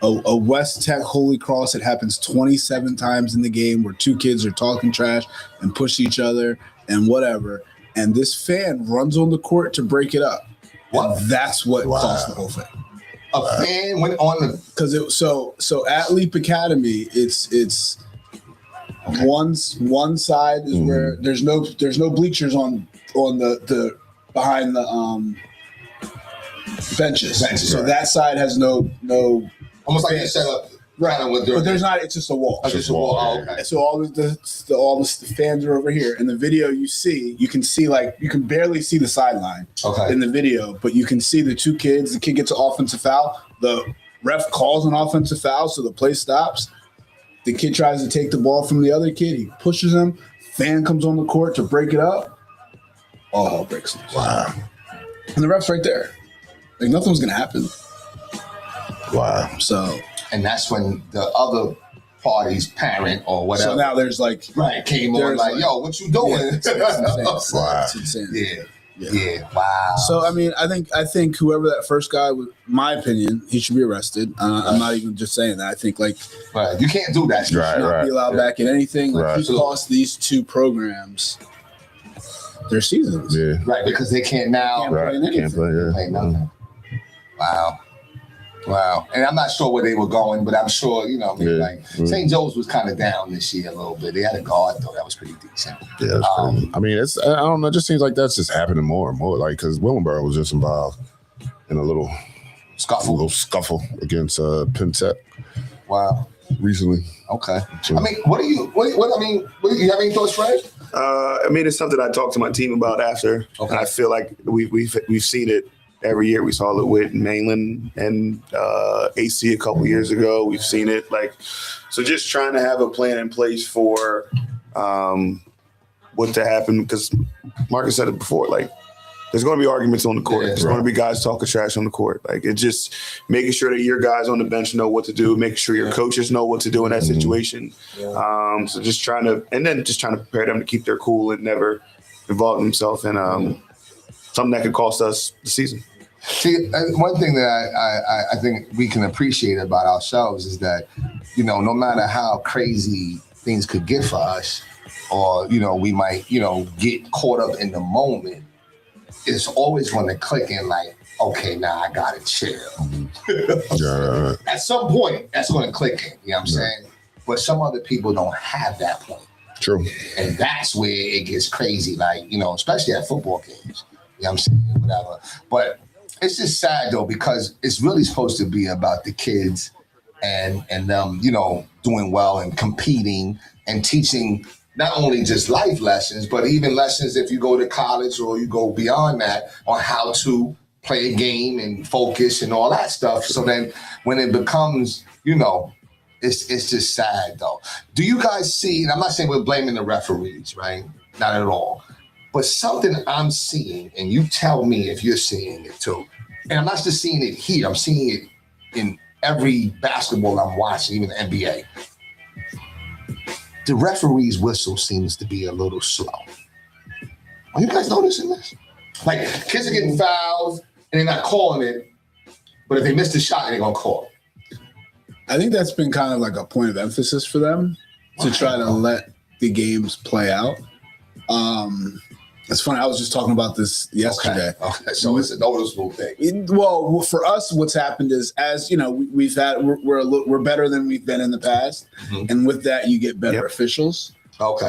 Speaker 3: a West Tech Holy Cross, it happens 27 times in the game where two kids are talking trash and push each other and whatever, and this fan runs on the court to break it up.
Speaker 1: What?
Speaker 3: And that's what caused the whole thing.
Speaker 1: A fan went on the
Speaker 3: Because so at Leap Academy, it's one side is where there's no bleachers on the behind the benches. So that side has no
Speaker 1: almost like you set up
Speaker 3: right.
Speaker 1: with
Speaker 3: But there's not. It's just a wall.
Speaker 1: Oh, just a wall. Oh, okay.
Speaker 3: So all the fans are over here. In the video, you can see like you can barely see the sideline in the video, but you can see the two kids. The kid gets an offensive foul. The ref calls an offensive foul, so the play stops. The kid tries to take the ball from the other kid. He pushes him. Fan comes on the court to break it up. All hell breaks loose.
Speaker 2: Wow.
Speaker 3: And the ref's right there. Like nothing was gonna happen.
Speaker 2: Wow.
Speaker 3: So.
Speaker 1: And that's when the other party's parent or whatever.
Speaker 3: So now there's like
Speaker 1: came on like, yo, what you doing?
Speaker 3: Yeah, it's insane.
Speaker 2: Wow.
Speaker 3: It's insane.
Speaker 1: Yeah. Wow.
Speaker 3: So I mean, I think whoever that first guy was, my opinion, he should be arrested. I'm not even just saying that. I think like
Speaker 1: right. You can't do that.
Speaker 2: Right,
Speaker 3: should not be allowed back in anything. Like
Speaker 2: Right.
Speaker 3: he cost these two programs their seasons.
Speaker 2: Yeah.
Speaker 1: Right, because they can't now
Speaker 3: Can't
Speaker 2: Right.
Speaker 3: play in anything.
Speaker 2: Can't play. Yeah.
Speaker 1: play nothing. Wow. And I'm not sure where they were going, but I'm sure, you know, like St. Joe's was kind of down this year a little bit. They had a guard though, that was pretty decent.
Speaker 2: Yeah. That's crazy. I mean, I don't know. It just seems like that's just happening more and more. Like because Willenboro was just involved in a little scuffle against Penn Tech.
Speaker 1: Wow.
Speaker 2: Recently.
Speaker 1: Okay. I mean, what do you have any thoughts, Fred?
Speaker 4: I mean, it's something I talked to my team about after.
Speaker 1: Okay.
Speaker 4: And I feel like we've seen it every year. We saw it with Mainland and AC a couple years ago. We've seen it so just trying to have a plan in place for what to happen, because Marcus said it before, there's going to be arguments on the court. There's going to be guys talking trash on the court. It's just making sure that your guys on the bench know what to do, making sure your coaches know what to do in that situation. Yeah. So just trying to prepare them to keep their cool and never involve themselves in something that could cost us the season.
Speaker 1: See, one thing that I think we can appreciate about ourselves is that, you know, no matter how crazy things could get for us, or, you know, we might, you know, get caught up in the moment, it's always going to click in okay, now I got to chill.
Speaker 2: Yeah.
Speaker 1: At some point, that's going to click in, you know what I'm saying? But some other people don't have that point.
Speaker 2: True.
Speaker 1: And that's where it gets crazy, you know, especially at football games. You know what I'm saying? Whatever. But it's just sad, though, because it's really supposed to be about the kids and them, you know, doing well and competing and teaching not only just life lessons, but even lessons if you go to college or you go beyond that on how to play a game and focus and all that stuff. So then when it becomes, you know, it's just sad, though. Do you guys see, and I'm not saying we're blaming the referees, right? Not at all. But something I'm seeing, and you tell me if you're seeing it too, and I'm not just seeing it here, I'm seeing it in every basketball I'm watching, even the NBA. The referee's whistle seems to be a little slow. Are you guys noticing this? Kids are getting fouled, and they're not calling it, but if they miss the shot, they're going to call it.
Speaker 3: I think that's been kind of like a point of emphasis for them to try to let the games play out. It's funny. I was just talking about this yesterday.
Speaker 1: Okay. So it's a noticeable thing.
Speaker 3: Well, for us, what's happened is, as you know, we're better than we've been in the past, and with that, you get better officials.
Speaker 1: Okay.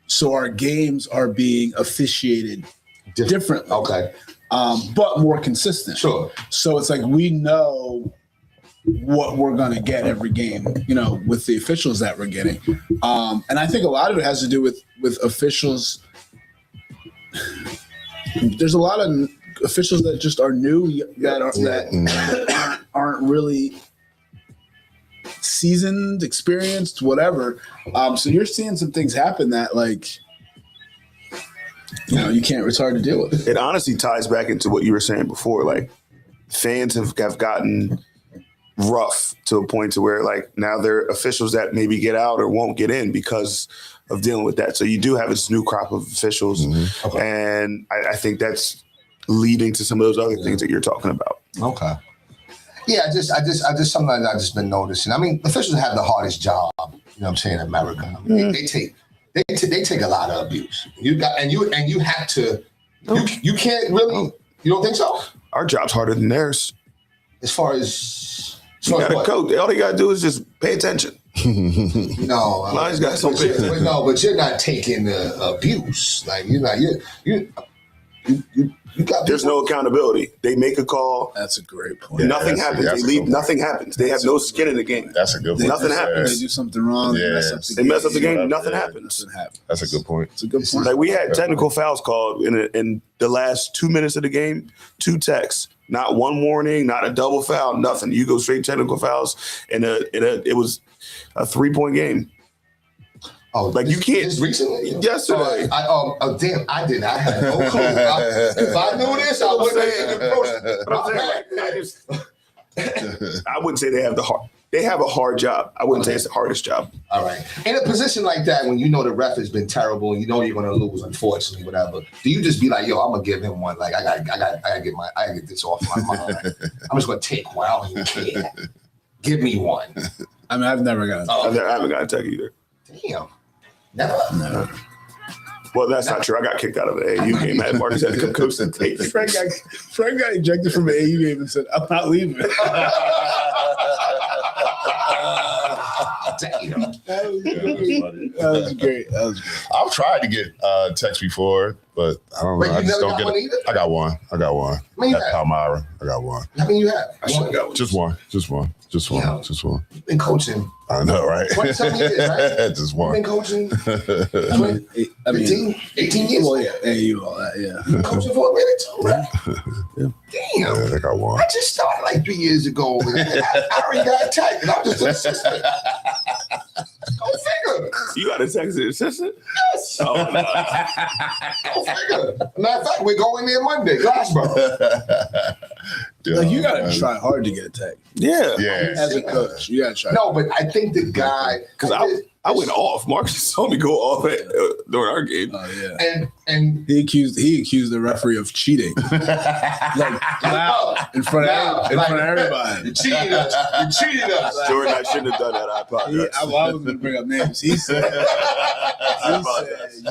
Speaker 3: So our games are being officiated differently.
Speaker 1: Okay.
Speaker 3: But more consistent.
Speaker 1: Sure.
Speaker 3: So it's like we know what we're going to get every game, you know, with the officials that we're getting. And I think a lot of it has to do with officials. There's a lot of officials that just are new that aren't really seasoned, experienced, whatever. So you're seeing some things happen that, like, you know, you can't. It's hard to deal with.
Speaker 4: It honestly ties back into what you were saying before. Like, fans have gotten rough to a point to where, like, now they're officials that maybe get out or won't get in because of dealing with that. So you do have this new crop of officials, and I think that's leading to some of those other things that you're talking about.
Speaker 1: Okay. Yeah, I just sometimes I've just been noticing. I mean, officials have the hardest job. You know what I'm saying? In America, I mean, they take a lot of abuse. You have to. You can't really. You don't think so?
Speaker 4: Our job's harder than theirs.
Speaker 1: As far as
Speaker 4: you got a coach. All you got to do is just pay attention.
Speaker 1: No,
Speaker 4: Lions got so big.
Speaker 1: But you're not taking the abuse. Like you're not. You got.
Speaker 4: There's no accountability. They make a call.
Speaker 3: That's a great point.
Speaker 4: Nothing happens. They leave. Nothing happens. They have no skin in the game.
Speaker 2: That's a good point.
Speaker 4: Nothing happens.
Speaker 3: They do something wrong.
Speaker 2: Yeah.
Speaker 3: They mess up the game.
Speaker 4: Nothing happens.
Speaker 2: That's a good point.
Speaker 3: It's a good point.
Speaker 4: Like, we had technical fouls called in the last 2 minutes of the game. 2 texts. Not one warning. Not a double foul. Nothing. You go straight technical fouls, and it was a 3-point game.
Speaker 1: Oh,
Speaker 4: like, you can't.
Speaker 1: Just recently?
Speaker 4: Yesterday.
Speaker 1: Damn, I didn't. I had no clue. If I knew this, I wouldn't have approached.
Speaker 4: I wouldn't say they have they have a hard job. I wouldn't say it's the hardest job.
Speaker 1: All right. In a position like that, when you know the ref has been terrible and you know you're going to lose, unfortunately, whatever, do you just be like, yo, I'm going to give him one. Like, I gotta get this off my mind. I'm just going to take one. I don't even care. Give me one.
Speaker 3: I mean, I've never gotten.
Speaker 4: I haven't got a tech either.
Speaker 1: Damn. Never.
Speaker 3: No.
Speaker 4: Well, that's not true. I got kicked out of the AAU game. I had Marcus had to come coach the tape.
Speaker 3: Frank got ejected from an AAU game and said, "I'm not leaving."
Speaker 1: Damn.
Speaker 3: That was great.
Speaker 2: I've tried to get text before, but I don't know.
Speaker 1: But
Speaker 2: I
Speaker 1: you
Speaker 2: just
Speaker 1: never
Speaker 2: don't
Speaker 1: got
Speaker 2: get
Speaker 1: one
Speaker 2: it.
Speaker 1: either?
Speaker 2: I got one.
Speaker 1: I mean,
Speaker 2: At Palmyra, I got one.
Speaker 1: How many you have?
Speaker 4: I should have got one.
Speaker 2: Just one.
Speaker 1: Yeah.
Speaker 2: Just one.
Speaker 1: You've been coaching.
Speaker 2: I know, right?
Speaker 1: 20-something years, right?
Speaker 2: Just
Speaker 1: You've
Speaker 2: one.
Speaker 1: been coaching
Speaker 3: 18
Speaker 1: years?
Speaker 3: Well, yeah, AAU, all that, yeah.
Speaker 1: You've been coaching for a minute too, right? Damn.
Speaker 2: Yeah, I got one.
Speaker 1: I just started like 3 years ago. I already got attacked, and I'm just an assistant. Go figure.
Speaker 4: You got a Texas assistant?
Speaker 1: Yes.
Speaker 4: Oh, no.
Speaker 1: Go figure. Matter of fact, we're going there Monday, Glassboro.
Speaker 3: Like, you got to try hard to get a tag.
Speaker 4: Yeah.
Speaker 2: Yeah.
Speaker 3: As a coach, you got to try.
Speaker 1: No, but I think the guy,
Speaker 4: Because I went off. Marcus told me go off during our game.
Speaker 3: Oh yeah.
Speaker 1: and
Speaker 3: He accused the referee of cheating, like loud in front of everybody.
Speaker 1: You cheated us. You cheated us.
Speaker 4: Jordan, I shouldn't have done that. I apologize.
Speaker 3: I was going to bring up names. He said,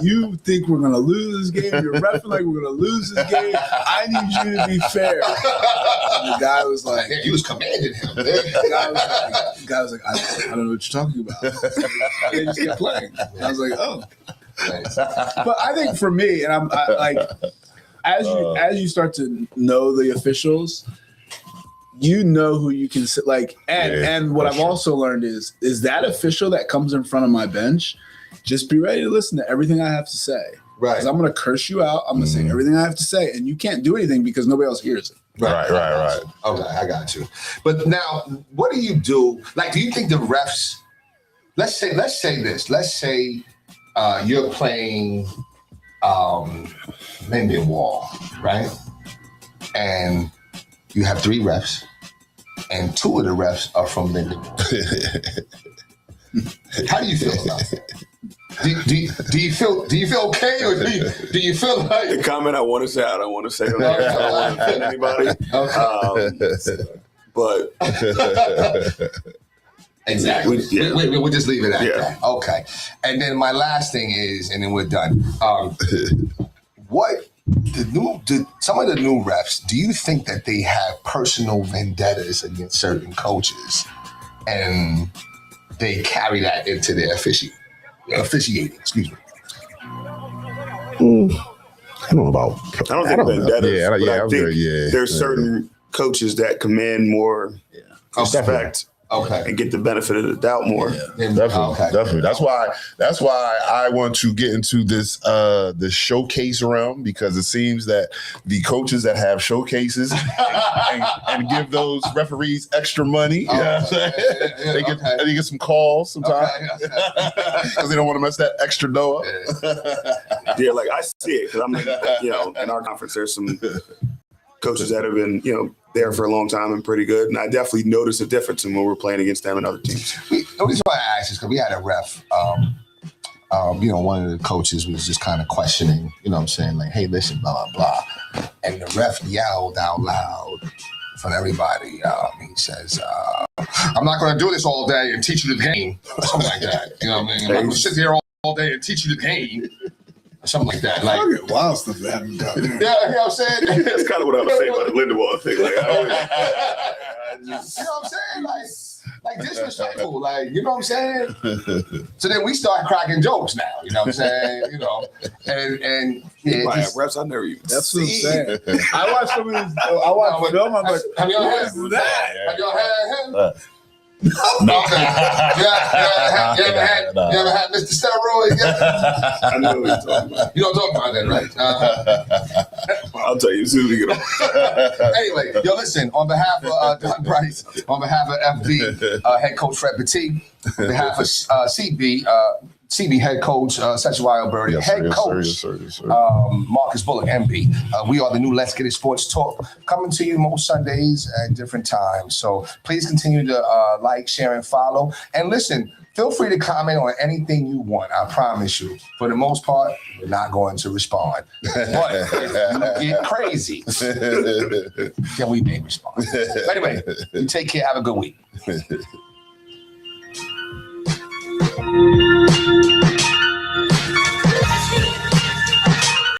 Speaker 3: "You think we're going to lose this game? You're reffing like we're going to lose this game. I need you to be fair." And the guy was like,
Speaker 1: You was commanding him.
Speaker 3: the guy was like, I don't know what you're talking about. They just kept playing. I was like, oh. But I think for me, and as you start to know the officials, you know who you can sit like. And what I've also learned is that official that comes in front of my bench, just be ready to listen to everything I have to say.
Speaker 1: Right.
Speaker 3: Because I'm going to curse you out. I'm going to say everything I have to say, and you can't do anything because nobody else hears it.
Speaker 2: Right.
Speaker 1: Okay, I got you. But now, what do you do? Like, do you think the refs? Let's say this. Let's say you're playing Linden Wall, right? And you have 3 refs, and 2 of the refs are from Linden Wall. How do you feel about it? Do you feel okay, or do you feel like
Speaker 4: The comment I want to say, I don't want to say it on air. I don't want to offend anybody. But
Speaker 1: Exactly.
Speaker 4: Yeah.
Speaker 1: We'll just leave it at
Speaker 4: Yeah.
Speaker 1: that. Okay. And then my last thing is, and then we're done. What some of the new refs, do you think that they have personal vendettas against certain coaches and they carry that into their officiating? Excuse me.
Speaker 2: I don't know about.
Speaker 4: I don't think vendettas.
Speaker 2: Yeah,
Speaker 4: but I
Speaker 2: I'm
Speaker 4: think
Speaker 2: good, yeah.
Speaker 4: there's certain coaches that command more respect
Speaker 1: Okay.
Speaker 4: and get the benefit of the doubt more.
Speaker 2: Definitely. That's why I want to get into this the showcase realm, because it seems that the coaches that have showcases and give those referees extra money, they get some calls sometimes because they don't want to mess that extra dough up.
Speaker 4: Yeah, like I see it because I'm like, in our conference there's some coaches that have been, there for a long time and pretty good. And I definitely noticed a difference in when we're playing against them and other teams.
Speaker 1: The reason why I asked is because we had a ref, one of the coaches was just kind of questioning, like, hey, listen, blah, blah, blah. And the ref yelled out loud in front of everybody. He says, I'm not going to do this all day and teach you the game. Something like that. You know what I mean? I'm not going to sit here all day and teach you the game. Something like that. Like,
Speaker 3: I get wild stuff that happens down there.
Speaker 1: yeah, you know what I'm saying?
Speaker 4: That's kind of what I was saying about the Lindenwood thing. Like,
Speaker 1: you know what I'm saying? Like disrespectful. Like, you know what I'm saying? So then we start cracking jokes now. You know what I'm saying? And yeah,
Speaker 4: I have reps I never even
Speaker 3: That's what I'm
Speaker 4: seen.
Speaker 3: saying. I watched some of these. I watched film. I'm like,
Speaker 1: have y'all
Speaker 3: what
Speaker 1: had
Speaker 3: is that?
Speaker 1: Have y'all had him?
Speaker 2: No.
Speaker 1: Okay. You ever had Mr. Steroid yet?
Speaker 4: I know what you're talking about.
Speaker 1: You don't talk about that, right?
Speaker 4: I'll tell you as soon as we get on.
Speaker 1: Anyway, listen, on behalf of Don Bryce, on behalf of FB, head coach Fred Petit, on behalf of CB head coach Sexual Birdie, head coach Marcus Bullock, MB. We are the new Let's Get It Sports Talk, coming to you most Sundays at different times. So please continue to like, share, and follow. And listen, feel free to comment on anything you want. I promise you. For the most part, we're not going to respond. But if you get crazy, then we may respond. But anyway, you take care. Have a good week.